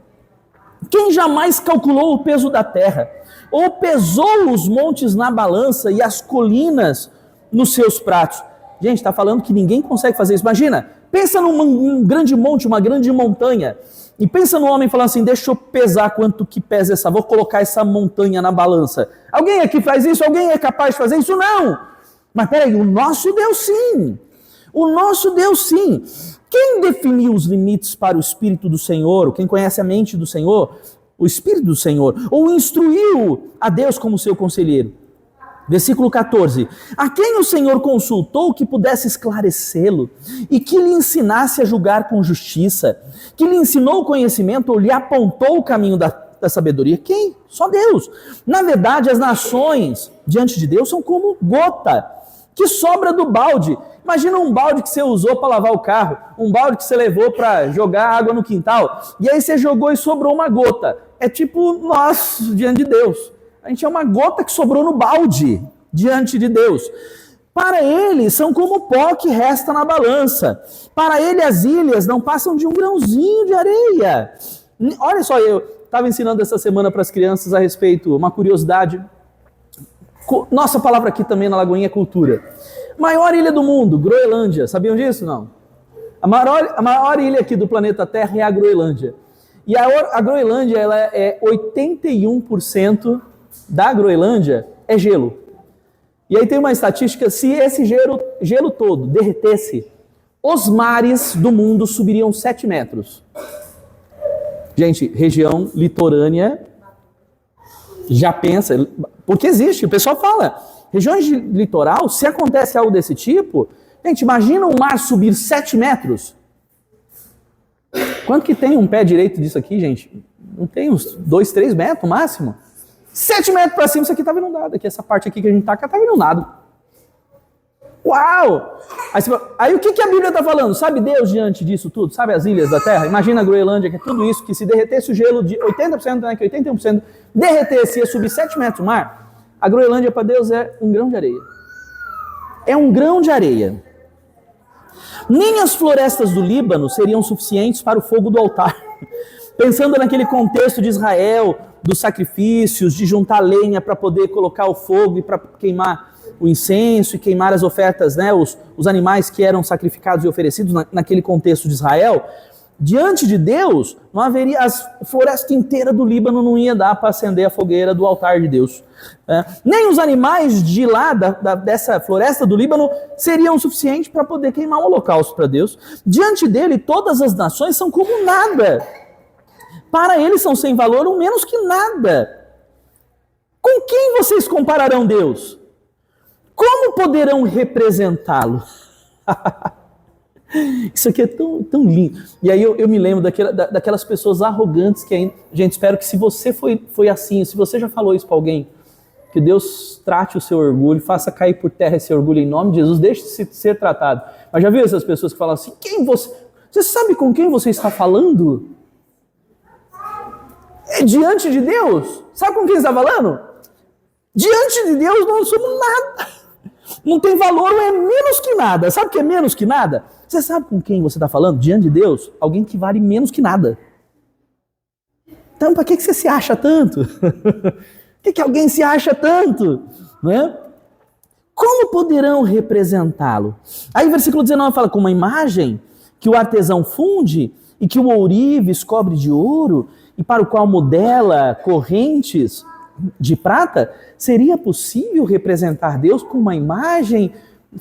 Quem jamais calculou o peso da terra? Ou pesou os montes na balança e as colinas nos seus pratos? Gente, está falando que ninguém consegue fazer isso. Imagina, pensa num grande monte, uma grande montanha, e pensa no homem falando assim, deixa eu pesar quanto que pesa essa, vou colocar essa montanha na balança. Alguém aqui faz isso? Alguém é capaz de fazer isso? Não! Mas peraí, o nosso Deus sim! O nosso Deus sim! Quem definiu os limites para o Espírito do Senhor? Quem conhece a mente do Senhor? O Espírito do Senhor. Ou instruiu a Deus como seu conselheiro? Versículo 14. A quem o Senhor consultou que pudesse esclarecê-lo e que lhe ensinasse a julgar com justiça? Que lhe ensinou o conhecimento ou lhe apontou o caminho da sabedoria? Quem? Só Deus. Na verdade, as nações diante de Deus são como gota que sobra do balde. Imagina um balde que você usou para lavar o carro, um balde que você levou para jogar água no quintal, e aí você jogou e sobrou uma gota. É tipo nós diante de Deus. A gente é uma gota que sobrou no balde diante de Deus. Para ele, são como pó que resta na balança. Para ele, as ilhas não passam de um grãozinho de areia. Olha só, eu estava ensinando essa semana para as crianças a respeito, uma curiosidade. Nossa palavra aqui também na Lagoinha é cultura. Maior ilha do mundo, Groenlândia. Sabiam disso? Não. A maior ilha aqui do planeta Terra é a Groenlândia. E a Groenlândia, ela é 81% da Groenlândia é gelo. E aí tem uma estatística, se esse gelo todo derretesse, os mares do mundo subiriam 7 metros. Gente, região litorânea, já pensa, porque existe, o pessoal fala, regiões de litoral, se acontece algo desse tipo, gente, imagina um mar subir 7 metros. Quanto que tem um pé direito disso aqui, gente? Não tem uns 2, 3 metros no máximo? 7 metros para cima, isso aqui estava inundado. Aqui, essa parte aqui que a gente está cá estava inundado. Uau! Aí o que a Bíblia está falando? Sabe Deus diante disso tudo? Sabe as ilhas da Terra? Imagina a Groenlândia, que é tudo isso, que se derretesse o gelo de 80%, né, que 81% derretesse e ia subir 7 metros no mar, a Groenlândia para Deus é um grão de areia. É um grão de areia. Nem as florestas do Líbano seriam suficientes para o fogo do altar. Pensando naquele contexto de Israel, dos sacrifícios, de juntar lenha para poder colocar o fogo e para queimar o incenso e queimar as ofertas, né, os animais que eram sacrificados e oferecidos naquele contexto de Israel, diante de Deus, não haveria, as florestas inteiras do Líbano não ia dar para acender a fogueira do altar de Deus. Nem os animais de lá, dessa floresta do Líbano, seriam suficientes para poder queimar um holocausto para Deus. Diante dele, todas as nações são como nada. Para eles são sem valor ou menos que nada. Com quem vocês compararão Deus? Como poderão representá-lo? Isso aqui é tão lindo. E aí eu me lembro daquelas pessoas arrogantes que ainda... Gente, espero que se você foi assim, se você já falou isso para alguém, que Deus trate o seu orgulho, faça cair por terra esse orgulho em nome de Jesus, deixe de ser tratado. Mas já viu essas pessoas que falam assim, você sabe com quem você está falando? É diante de Deus. Sabe com quem você está falando? Diante de Deus nós não somos nada. Não tem valor, é menos que nada. Sabe o que é menos que nada? Você sabe com quem você está falando? Diante de Deus, alguém que vale menos que nada. Então, para que você se acha tanto? Por que alguém se acha tanto? Não é? Como poderão representá-lo? Aí, versículo 19 fala, com uma imagem que o artesão funde e que o ourives cobre de ouro e para o qual modela correntes de prata, seria possível representar Deus com uma imagem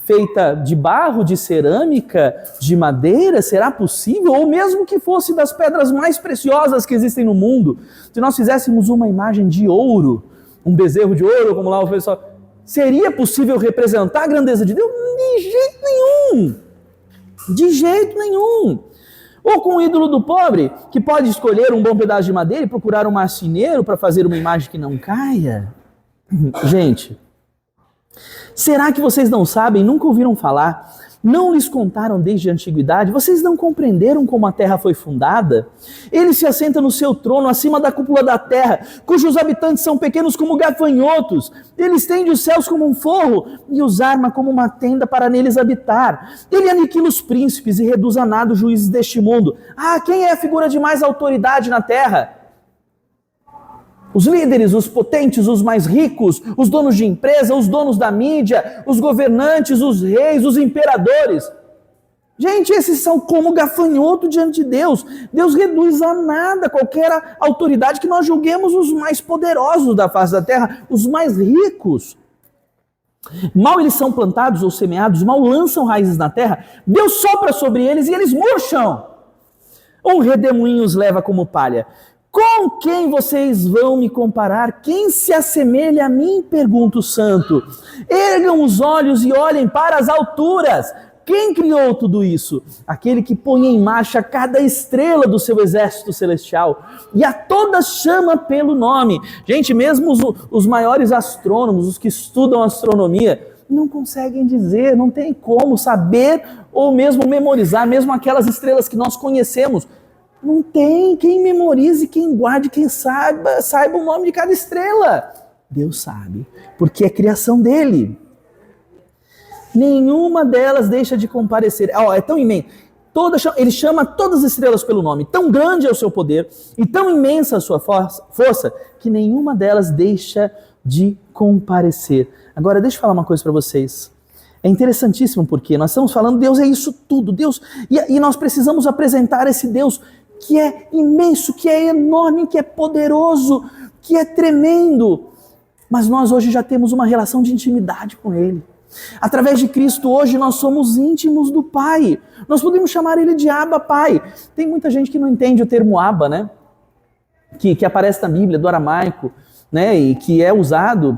feita de barro, de cerâmica, de madeira? Será possível? Ou mesmo que fosse das pedras mais preciosas que existem no mundo, se nós fizéssemos uma imagem de ouro, um bezerro de ouro, como lá o pessoal, seria possível representar a grandeza de Deus? De jeito nenhum! De jeito nenhum! Ou com o ídolo do pobre, que pode escolher um bom pedaço de madeira e procurar um marceneiro para fazer uma imagem que não caia? Gente, será que vocês não sabem, nunca ouviram falar, não lhes contaram desde a antiguidade? Vocês não compreenderam como a terra foi fundada? Ele se assenta no seu trono, acima da cúpula da terra, cujos habitantes são pequenos como gafanhotos. Ele estende os céus como um forro e os arma como uma tenda para neles habitar. Ele aniquila os príncipes e reduz a nada os juízes deste mundo. Ah, quem é a figura de mais autoridade na terra? Os líderes, os potentes, os mais ricos, os donos de empresa, os donos da mídia, os governantes, os reis, os imperadores. Gente, esses são como gafanhoto diante de Deus. Deus reduz a nada qualquer autoridade que nós julguemos os mais poderosos da face da terra, os mais ricos. Mal eles são plantados ou semeados, mal lançam raízes na terra, Deus sopra sobre eles e eles murcham. Um redemoinho os leva como palha. Com quem vocês vão me comparar? Quem se assemelha a mim? Pergunta o santo. Ergam os olhos e olhem para as alturas. Quem criou tudo isso? Aquele que põe em marcha cada estrela do seu exército celestial e a todas chama pelo nome. Gente, mesmo os maiores astrônomos, os que estudam astronomia, não conseguem dizer, não tem como saber ou mesmo memorizar, mesmo aquelas estrelas que nós conhecemos. Não tem quem memorize, quem guarde, quem saiba o nome de cada estrela. Deus sabe, porque é criação dele. Nenhuma delas deixa de comparecer. É tão imenso. Ele chama todas as estrelas pelo nome. Tão grande é o seu poder e tão imensa a sua força que nenhuma delas deixa de comparecer. Agora, deixa eu falar uma coisa para vocês. É interessantíssimo porque nós estamos falando, Deus é isso tudo, Deus, e nós precisamos apresentar esse Deus que é imenso, que é enorme, que é poderoso, que é tremendo. Mas nós hoje já temos uma relação de intimidade com Ele. Através de Cristo, hoje nós somos íntimos do Pai. Nós podemos chamar Ele de Abba, Pai. Tem muita gente que não entende o termo Abba, né? Que aparece na Bíblia, do aramaico, né? E que é usado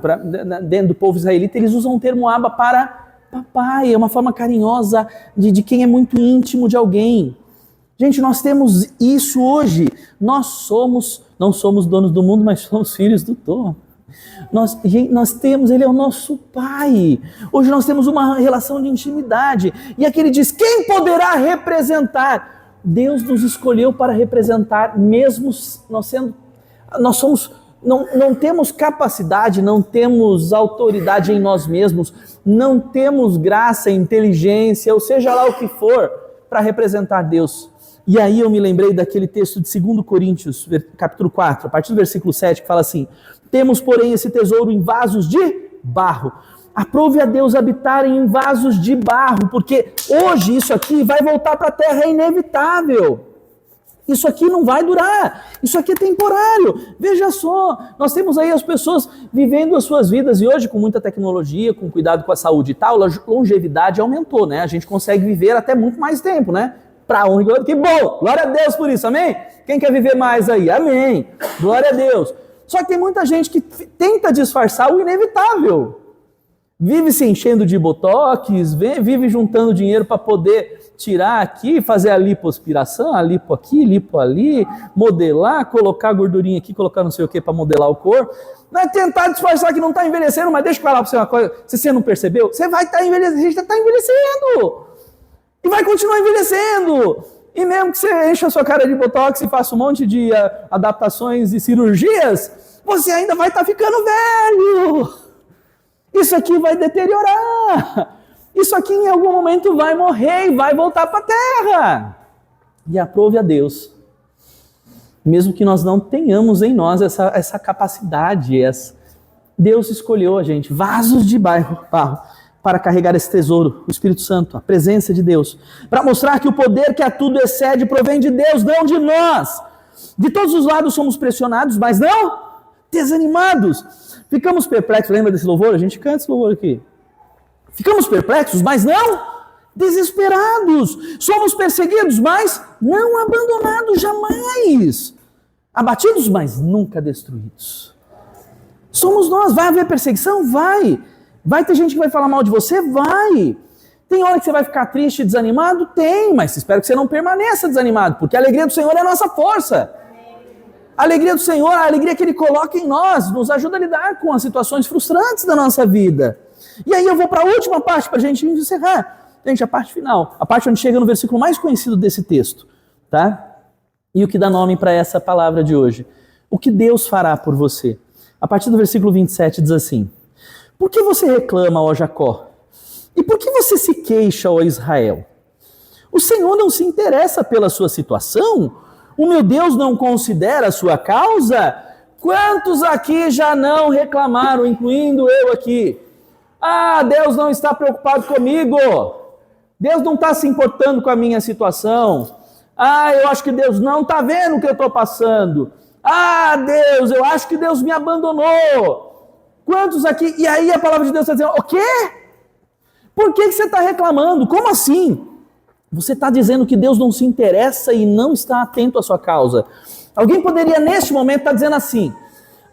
dentro do povo israelita. Eles usam o termo Abba para papai. É uma forma carinhosa de quem é muito íntimo de alguém. Gente, nós temos isso hoje. Não somos donos do mundo, mas somos filhos do dono. Nós temos, Ele é o nosso Pai. Hoje nós temos uma relação de intimidade. E aqui Ele diz, quem poderá representar? Deus nos escolheu para representar, mesmo não temos capacidade, não temos autoridade em nós mesmos, não temos graça, inteligência, ou seja lá o que for, para representar Deus. E aí eu me lembrei daquele texto de 2 Coríntios, capítulo 4, a partir do versículo 7, que fala assim, temos, porém, esse tesouro em vasos de barro. Aprove a Deus habitar em vasos de barro, porque hoje isso aqui vai voltar para a terra, é inevitável. Isso aqui não vai durar, isso aqui é temporário. Veja só, nós temos aí as pessoas vivendo as suas vidas e hoje com muita tecnologia, com cuidado com a saúde e tal, a longevidade aumentou, né? A gente consegue viver até muito mais tempo, né? Para honra e glória, que bom, glória a Deus por isso, amém? Quem quer viver mais aí? Amém, glória a Deus. Só que tem muita gente que tenta disfarçar o inevitável. Vive se enchendo de botox, vive juntando dinheiro para poder tirar aqui, fazer a lipoaspiração, a lipo aqui, lipo ali, modelar, colocar gordurinha aqui, colocar não sei o que para modelar o corpo. Não é tentar disfarçar que não está envelhecendo, mas deixa eu falar para você uma coisa, se você não percebeu, você vai estar envelhecendo, a gente está envelhecendo. E vai continuar envelhecendo. E mesmo que você encha a sua cara de botox e faça um monte de adaptações e cirurgias, você ainda vai estar ficando velho. Isso aqui vai deteriorar. Isso aqui em algum momento vai morrer e vai voltar para a terra. E aprove a Deus, mesmo que nós não tenhamos em nós essa capacidade, Deus escolheu a gente, vasos de barro, para carregar esse tesouro, o Espírito Santo, a presença de Deus, para mostrar que o poder que a tudo excede provém de Deus, não de nós. De todos os lados somos pressionados, mas não desanimados. Ficamos perplexos, lembra desse louvor? A gente canta esse louvor aqui. Ficamos perplexos, mas não desesperados. Somos perseguidos, mas não abandonados jamais. Abatidos, mas nunca destruídos. Somos nós. Vai haver perseguição? Vai. Vai ter gente que vai falar mal de você? Vai. Tem hora que você vai ficar triste e desanimado? Tem, mas espero que você não permaneça desanimado, porque a alegria do Senhor é a nossa força. A alegria do Senhor, a alegria que Ele coloca em nós, nos ajuda a lidar com as situações frustrantes da nossa vida. E aí eu vou para a última parte para a gente encerrar. Gente, a parte final, a parte onde chega no versículo mais conhecido desse texto, tá? E o que dá nome para essa palavra de hoje. O que Deus fará por você? A partir do versículo 27 diz assim, por que você reclama, ó Jacó? E por que você se queixa, ó Israel? O Senhor não se interessa pela sua situação? O meu Deus não considera a sua causa? Quantos aqui já não reclamaram, incluindo eu aqui? Ah, Deus não está preocupado comigo. Deus não está se importando com a minha situação. Ah, eu acho que Deus não está vendo o que eu estou passando. Ah, Deus, eu acho que Deus me abandonou. Quantos aqui? E aí a palavra de Deus está dizendo, o quê? Por que você está reclamando? Como assim? Você está dizendo que Deus não se interessa e não está atento à sua causa. Alguém poderia neste momento estar dizendo assim,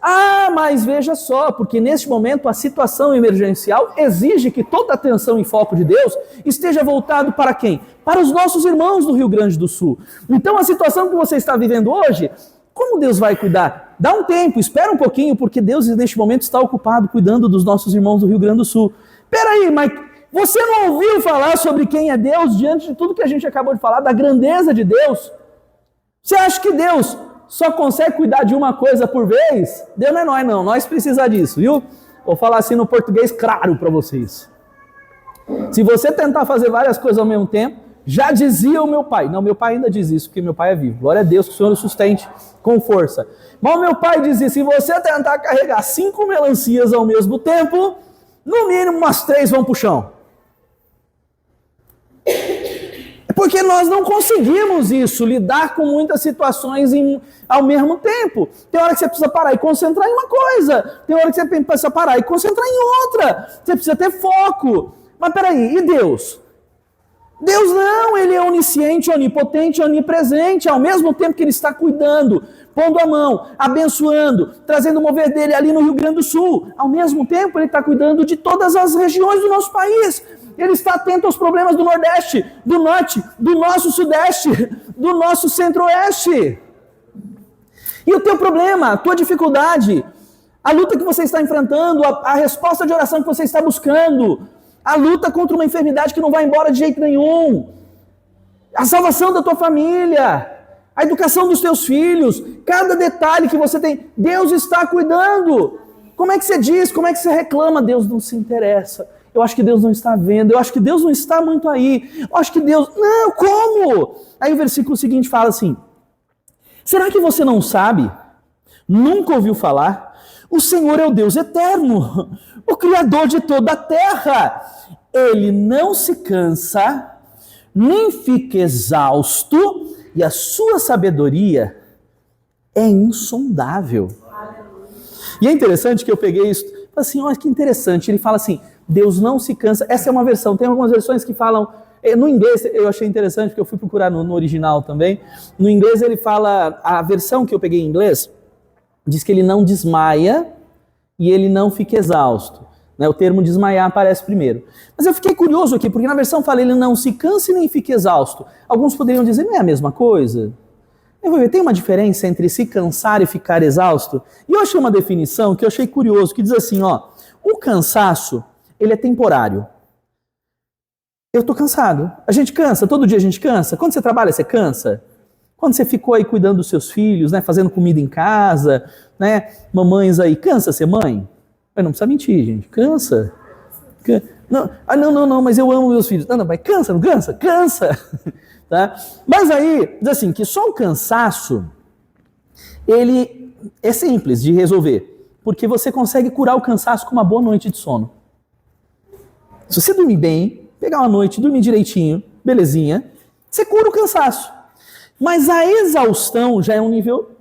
ah, mas veja só, porque neste momento a situação emergencial exige que toda a atenção e foco de Deus esteja voltado para quem? Para os nossos irmãos do Rio Grande do Sul. Então a situação que você está vivendo hoje, como Deus vai cuidar? Dá um tempo, espera um pouquinho, porque Deus neste momento está ocupado cuidando dos nossos irmãos do Rio Grande do Sul. Peraí, mas você não ouviu falar sobre quem é Deus diante de tudo que a gente acabou de falar, da grandeza de Deus? Você acha que Deus só consegue cuidar de uma coisa por vez? Deus não é nós, não. Nós precisamos disso, viu? Vou falar assim no português claro para vocês. Se você tentar fazer várias coisas ao mesmo tempo, já dizia o meu pai. Não, meu pai ainda diz isso, porque meu pai é vivo. Glória a Deus que o Senhor o sustente com força. Mas o meu pai dizia, se você tentar carregar 5 melancias ao mesmo tempo, no mínimo umas 3 vão pro chão. É porque nós não conseguimos isso, lidar com muitas situações ao mesmo tempo. Tem hora que você precisa parar e concentrar em uma coisa. Tem hora que você precisa parar e concentrar em outra. Você precisa ter foco. Mas peraí, e Deus? Deus não, Ele é onisciente, onipotente, onipresente, ao mesmo tempo que Ele está cuidando, pondo a mão, abençoando, trazendo o mover dele ali no Rio Grande do Sul. Ao mesmo tempo, Ele está cuidando de todas as regiões do nosso país. Ele está atento aos problemas do Nordeste, do Norte, do nosso Sudeste, do nosso Centro-Oeste. E o teu problema, a tua dificuldade, a luta que você está enfrentando, a resposta de oração que você está buscando, a luta contra uma enfermidade que não vai embora de jeito nenhum, a salvação da tua família, a educação dos teus filhos, cada detalhe que você tem, Deus está cuidando. Como é que você diz, como é que você reclama? Deus não se interessa, eu acho que Deus não está vendo, eu acho que Deus não está muito aí, eu acho que Deus... Não, como? Aí o versículo seguinte fala assim, será que você não sabe? Nunca ouviu falar? O Senhor é o Deus eterno, o Criador de toda a terra. Ele não se cansa, nem fica exausto, e a sua sabedoria é insondável. E é interessante que eu peguei isso, assim, olha que interessante, ele fala assim, Deus não se cansa. Essa é uma versão, tem algumas versões que falam, no inglês eu achei interessante, porque eu fui procurar no original também, no inglês ele fala, a versão que eu peguei em inglês, diz que ele não desmaia e ele não fica exausto. Né? O termo desmaiar aparece primeiro. Mas eu fiquei curioso aqui, porque na versão fala ele não se cansa e nem fica exausto. Alguns poderiam dizer, não é a mesma coisa? Eu vou ver, tem uma diferença entre se cansar e ficar exausto? E eu achei uma definição que eu achei curioso, que diz assim, ó, o cansaço, ele é temporário. Eu estou cansado. A gente cansa, todo dia a gente cansa. Quando você trabalha, você cansa. Quando você ficou aí cuidando dos seus filhos, né, fazendo comida em casa, né, mamães aí, cansa ser mãe? Eu não precisa mentir, gente, cansa. Não, mas eu amo meus filhos. Não, mas cansa, não cansa? Cansa. Tá? Mas aí, diz assim, que só o cansaço, ele é simples de resolver, porque você consegue curar o cansaço com uma boa noite de sono. Se você dormir bem, pegar uma noite, dormir direitinho, belezinha, você cura o cansaço. Mas a exaustão já é um nível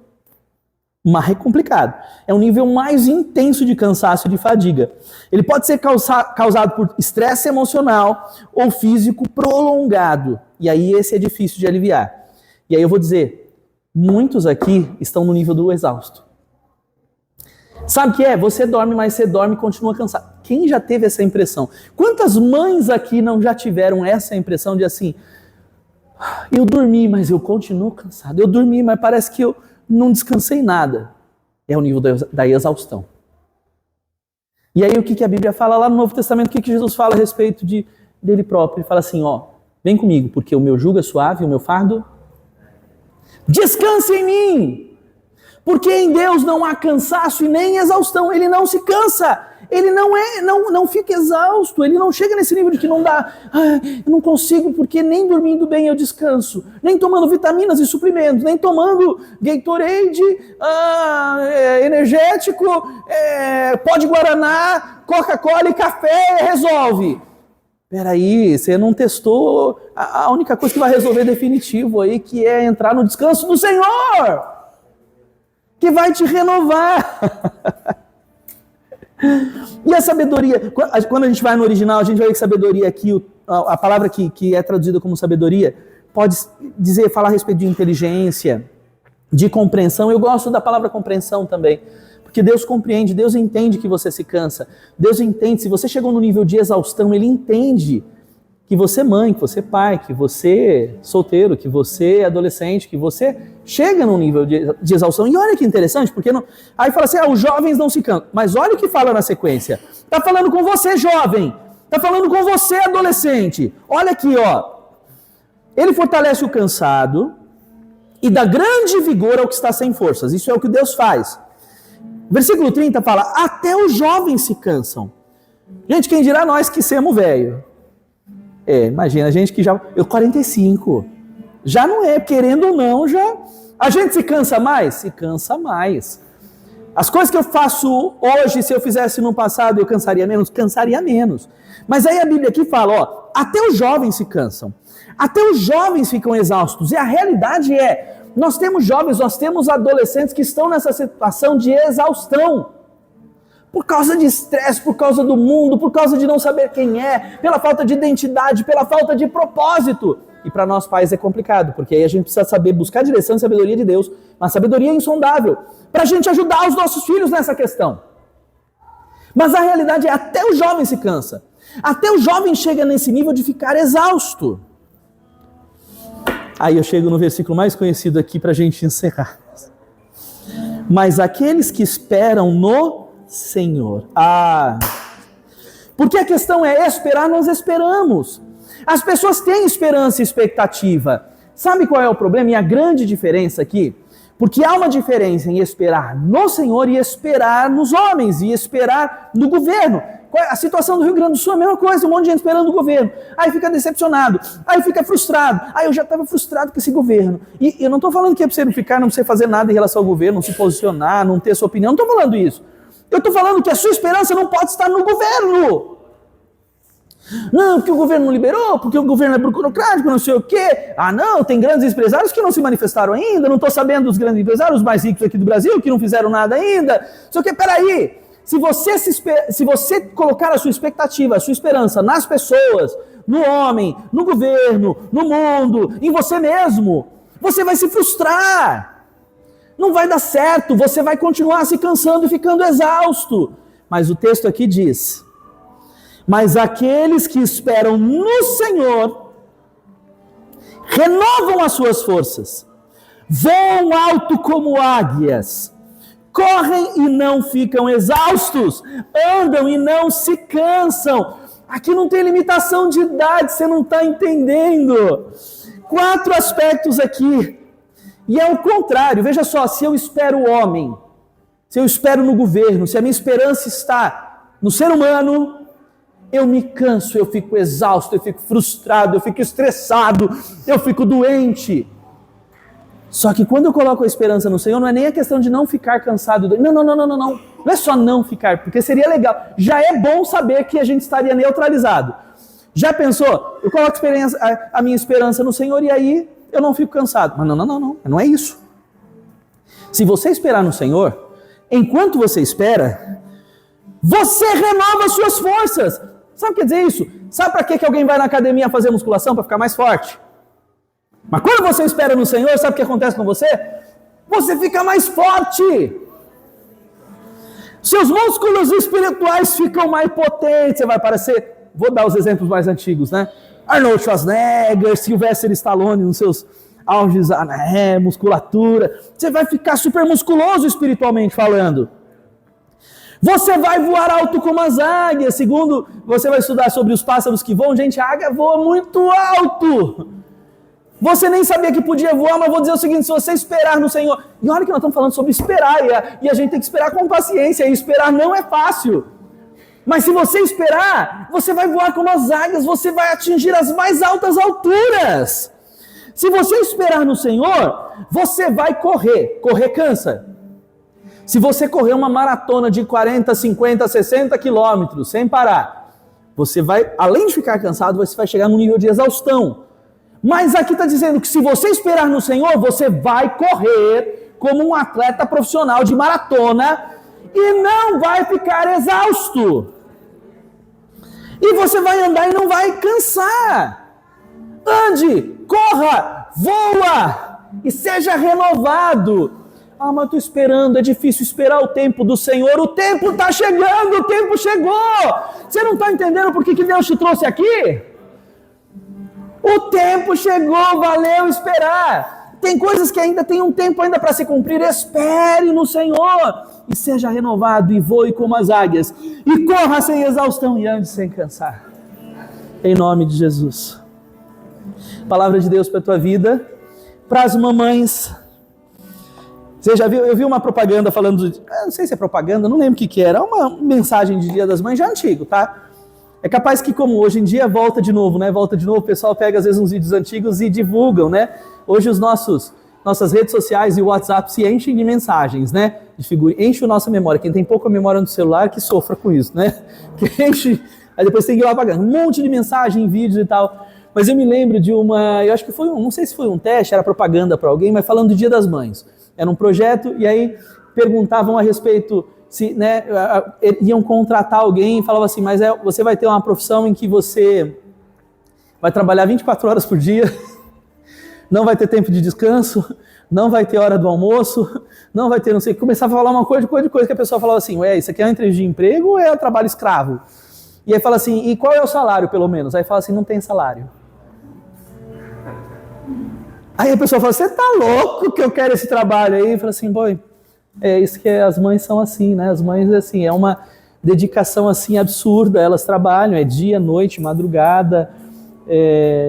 mais complicado. É um nível mais intenso de cansaço e de fadiga. Ele pode ser causado por estresse emocional ou físico prolongado. E aí esse é difícil de aliviar. E aí eu vou dizer, muitos aqui estão no nível do exausto. Sabe o que é? Você dorme, mas você dorme e continua cansado. Quem já teve essa impressão? Quantas mães aqui não já tiveram essa impressão de assim... Eu dormi, mas eu continuo cansado. Eu dormi, mas parece que eu não descansei nada. É o nível da exaustão. E aí o que a Bíblia fala lá no Novo Testamento? O que Jesus fala a respeito dele próprio? Ele fala assim, ó, vem comigo, porque o meu jugo é suave, o meu fardo... Descanse em mim! Porque em Deus não há cansaço e nem exaustão. Ele não se cansa. Ele não fica exausto, ele não chega nesse nível de que não dá, eu não consigo porque nem dormindo bem eu descanso, nem tomando vitaminas e suprimentos, nem tomando Gatorade, energético, pó de Guaraná, Coca-Cola e café resolve. Peraí, você não testou a única coisa que vai resolver definitivo aí, que é entrar no descanso do Senhor, que vai te renovar. E a sabedoria, quando a gente vai no original, a gente vai ver que sabedoria aqui, a palavra que é traduzida como sabedoria, pode falar a respeito de inteligência, de compreensão. Eu gosto da palavra compreensão também, porque Deus compreende, Deus entende que você se cansa, Deus entende, se você chegou no nível de exaustão, Ele entende que você é mãe, que você é pai, que você é solteiro, que você é adolescente, que você chega num nível de exaustão. E olha que interessante, porque aí fala assim, os jovens não se cansam. Mas olha o que fala na sequência. Está falando com você, jovem. Está falando com você, adolescente. Olha aqui, ó. Ele fortalece o cansado e dá grande vigor ao que está sem forças. Isso é o que Deus faz. Versículo 30 fala, até os jovens se cansam. Gente, quem dirá nós que somos velho? Imagina, a gente que já... Eu 45. Já não é, querendo ou não, já... A gente se cansa mais? Se cansa mais. As coisas que eu faço hoje, se eu fizesse no passado, eu cansaria menos? Cansaria menos. Mas aí a Bíblia aqui fala, ó, até os jovens se cansam. Até os jovens ficam exaustos. E a realidade é, nós temos jovens, nós temos adolescentes que estão nessa situação de exaustão. Por causa de estresse, por causa do mundo, por causa de não saber quem é, pela falta de identidade, pela falta de propósito. E para nós pais é complicado, porque aí a gente precisa saber buscar a direção e sabedoria de Deus, uma sabedoria insondável, para a gente ajudar os nossos filhos nessa questão. Mas a realidade é, até o jovem se cansa. Até o jovem chega nesse nível de ficar exausto. Aí eu chego no versículo mais conhecido aqui para a gente encerrar. Mas aqueles que esperam no Senhor. Porque a questão é esperar, nós esperamos. As pessoas têm esperança e expectativa. Sabe qual é o problema e a grande diferença aqui? Porque há uma diferença em esperar no Senhor e esperar nos homens, e esperar no governo. A situação do Rio Grande do Sul é a mesma coisa, um monte de gente esperando o governo. Aí fica decepcionado, aí fica frustrado. Aí eu já estava frustrado com esse governo. E eu não estou falando que é para você não ficar, não precisa fazer nada em relação ao governo, não se posicionar, não ter sua opinião. Não estou falando isso. Eu estou falando que a sua esperança não pode estar no governo. Não, porque o governo não liberou, porque o governo é burocrático, não sei o quê. Não, tem grandes empresários que não se manifestaram ainda, não estou sabendo dos grandes empresários, os mais ricos aqui do Brasil, que não fizeram nada ainda. Só que, peraí, se você colocar a sua expectativa, a sua esperança nas pessoas, no homem, no governo, no mundo, em você mesmo, você vai se frustrar. Não vai dar certo, você vai continuar se cansando e ficando exausto. Mas o texto aqui diz... Mas aqueles que esperam no Senhor renovam as suas forças, voam alto como águias, correm e não ficam exaustos, andam e não se cansam. Aqui não tem limitação de idade, você não está entendendo. 4 aspectos aqui. E é o contrário, veja só, se eu espero o homem, se eu espero no governo, se a minha esperança está no ser humano, eu me canso, eu fico exausto, eu fico frustrado, eu fico estressado, eu fico doente. Só que quando eu coloco a esperança no Senhor, não é nem a questão de não ficar cansado. Não. Não é só não ficar, porque seria legal. Já é bom saber que a gente estaria neutralizado. Já pensou? Eu coloco a minha esperança no Senhor e aí eu não fico cansado. Mas não é isso. Se você esperar no Senhor, enquanto você espera, você renova as suas forças. Sabe o que quer dizer isso? Sabe para que alguém vai na academia fazer musculação? Para ficar mais forte. Mas quando você espera no Senhor, sabe o que acontece com você? Você fica mais forte. Seus músculos espirituais ficam mais potentes. Você vai parecer, vou dar os exemplos mais antigos, né? Arnold Schwarzenegger, Sylvester Stallone nos seus auges, musculatura. Você vai ficar super musculoso espiritualmente falando. Você vai voar alto como as águias. Segundo, você vai estudar sobre os pássaros que voam. Gente, a águia voa muito alto. Você nem sabia que podia voar, mas vou dizer o seguinte, se você esperar no Senhor... E olha que nós estamos falando sobre esperar, e a gente tem que esperar com paciência, e esperar não é fácil. Mas se você esperar, você vai voar como as águias, você vai atingir as mais altas alturas. Se você esperar no Senhor, você vai correr. Correr cansa. Se você correr uma maratona de 40, 50, 60 quilômetros sem parar, você vai, além de ficar cansado, você vai chegar num nível de exaustão. Mas aqui está dizendo que se você esperar no Senhor, você vai correr como um atleta profissional de maratona e não vai ficar exausto. E você vai andar e não vai cansar. Ande, corra, voa e seja renovado. Mas eu estou esperando, é difícil esperar o tempo do Senhor. O tempo está chegando, o tempo chegou. Você não está entendendo por que Deus te trouxe aqui? O tempo chegou, valeu esperar. Tem coisas que ainda tem um tempo ainda para se cumprir. Espere no Senhor e seja renovado e voe como as águias. E corra sem exaustão e ande sem cansar. Em nome de Jesus. Palavra de Deus para a tua vida. Para as mamães. Você já viu? Eu vi uma propaganda falando não sei se é propaganda, não lembro o que era. Uma mensagem de Dia das Mães já antigo, tá? É capaz que, como hoje em dia, volta de novo, né? Volta de novo, o pessoal pega às vezes uns vídeos antigos e divulgam, né? Hoje nossas redes sociais e o WhatsApp se enchem de mensagens, né? De figura, enche a nossa memória. Quem tem pouca memória no celular, que sofra com isso, né? Que enche, aí depois tem que ir lá apagando. Um monte de mensagem, vídeos e tal. Mas eu me lembro de eu acho que foi não sei se foi um teste, era propaganda para alguém, mas falando do Dia das Mães. Era um projeto e aí perguntavam a respeito, se, né, iam contratar alguém e falavam assim, mas você vai ter uma profissão em que você vai trabalhar 24 horas por dia, não vai ter tempo de descanso, não vai ter hora do almoço, não vai ter não sei o que. Começava a falar uma coisa que a pessoa falava assim, ué, isso aqui é uma entrevista de emprego ou é trabalho escravo? E aí fala assim, e qual é o salário pelo menos? Aí fala assim, não tem salário. Aí a pessoa fala, você tá louco que eu quero esse trabalho aí? Fala assim, boy, é isso que as mães são assim, né? As mães, assim, é uma dedicação assim absurda, elas trabalham, é dia, noite, madrugada,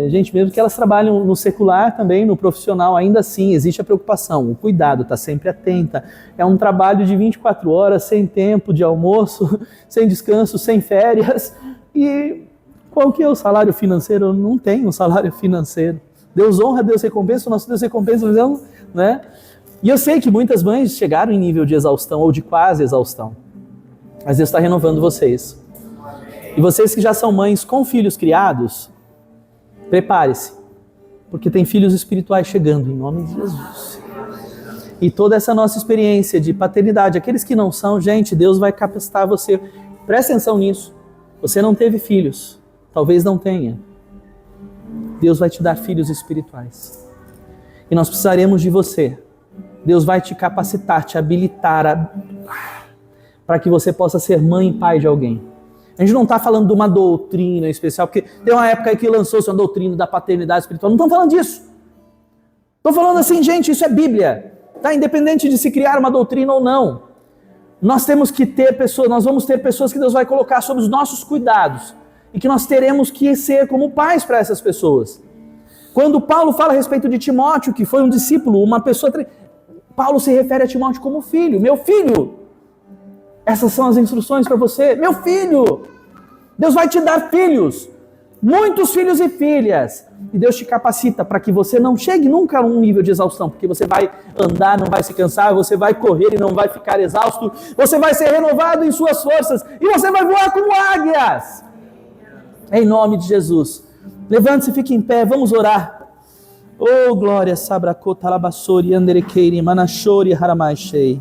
gente, mesmo que elas trabalham no secular também, no profissional, ainda assim existe a preocupação, o cuidado, tá sempre atenta, é um trabalho de 24 horas, sem tempo de almoço, sem descanso, sem férias, e qual que é o salário financeiro? Não tem um salário financeiro. Deus honra, Deus recompensa, o nosso Deus recompensa, né? E eu sei que muitas mães chegaram em nível de exaustão ou de quase exaustão. Mas Deus está renovando vocês. E vocês que já são mães com filhos criados, prepare-se, porque tem filhos espirituais chegando em nome de Jesus. E toda essa nossa experiência de paternidade, aqueles que não são, gente, Deus vai capacitar você. Presta atenção nisso. Você não teve filhos, talvez não tenha. Deus vai te dar filhos espirituais. E nós precisaremos de você. Deus vai te capacitar, te habilitar para que você possa ser mãe e pai de alguém. A gente não está falando de uma doutrina especial, porque tem uma época aí que lançou-se uma doutrina da paternidade espiritual. Não estamos falando disso. Estou falando assim, gente, isso é Bíblia. Tá? Independente de se criar uma doutrina ou não. Nós temos que ter pessoas, nós vamos ter pessoas que Deus vai colocar sob os nossos cuidados. E que nós teremos que ser como pais para essas pessoas. Quando Paulo fala a respeito de Timóteo, que foi um discípulo, uma pessoa... Paulo se refere a Timóteo como filho. Meu filho! Essas são as instruções para você. Meu filho! Deus vai te dar filhos. Muitos filhos e filhas. E Deus te capacita para que você não chegue nunca a um nível de exaustão. Porque você vai andar, não vai se cansar. Você vai correr e não vai ficar exausto. Você vai ser renovado em suas forças. E você vai voar como águias. Em nome de Jesus. Levante-se e fique em pé. Vamos orar. Oh, glória. Sabrakota labassori anderekeiri manachori haramashei.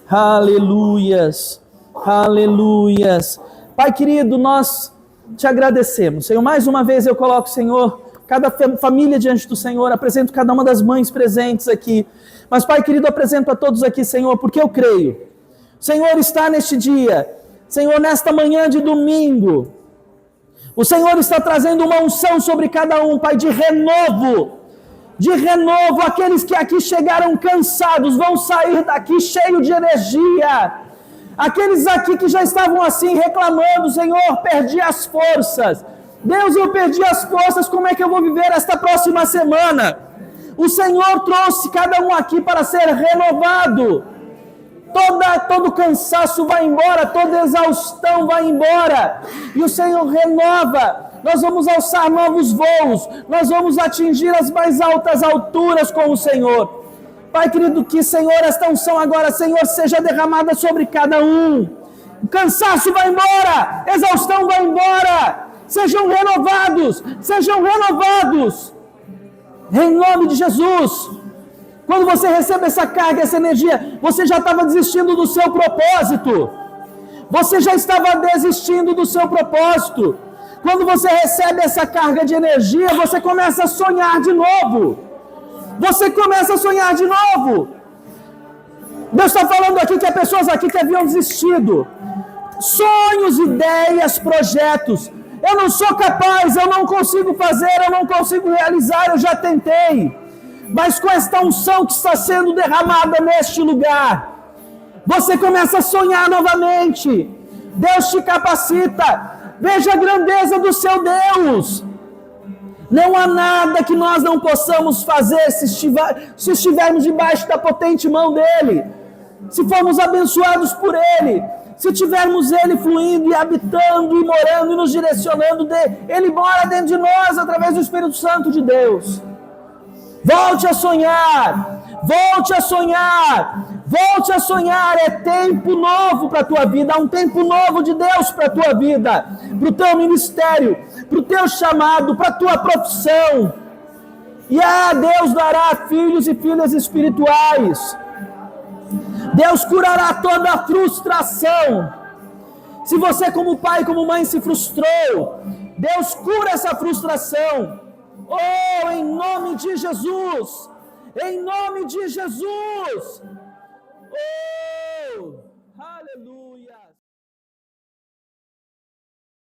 Aleluias. Aleluias. Pai querido, nós te agradecemos. Senhor, mais uma vez eu coloco, Senhor, cada família diante do Senhor. Apresento cada uma das mães presentes aqui. Mas, Pai querido, apresento a todos aqui, Senhor, porque eu creio. O Senhor está neste dia. Senhor, nesta manhã de domingo. O Senhor está trazendo uma unção sobre cada um, Pai, de renovo. De renovo, aqueles que aqui chegaram cansados vão sair daqui cheios de energia. Aqueles aqui que já estavam assim reclamando, Senhor, perdi as forças. Deus, eu perdi as forças, como é que eu vou viver esta próxima semana? O Senhor trouxe cada um aqui para ser renovado. Todo cansaço vai embora, toda exaustão vai embora, e o Senhor renova. Nós vamos alçar novos voos, nós vamos atingir as mais altas alturas com o Senhor. Pai querido, que, Senhor, esta unção agora, Senhor, seja derramada sobre cada um. O cansaço vai embora, exaustão vai embora, sejam renovados, em nome de Jesus. Quando você recebe essa carga, essa energia, você já estava desistindo do seu propósito. Você já estava desistindo do seu propósito. Quando você recebe essa carga de energia, você começa a sonhar de novo. Deus está falando aqui que há pessoas aqui que haviam desistido. Sonhos, ideias, projetos. Eu não sou capaz, eu não consigo fazer, eu não consigo realizar, eu já tentei. Mas com esta unção que está sendo derramada neste lugar, você começa a sonhar novamente. Deus te capacita. Veja a grandeza do seu Deus. Não há nada que nós não possamos fazer se estivermos debaixo da potente mão dEle, se formos abençoados por Ele, se tivermos Ele fluindo e habitando e morando e nos direcionando. Ele mora dentro de nós através do Espírito Santo de Deus. Volte a sonhar, volte a sonhar, volte a sonhar. É tempo novo para a tua vida, há um tempo novo de Deus para a tua vida, para o teu ministério, para o teu chamado, para a tua profissão. E Deus dará filhos e filhas espirituais. Deus curará toda a frustração. Se você como pai, como mãe se frustrou, Deus cura essa frustração. Oh, em nome de Jesus! Em nome de Jesus! Oh!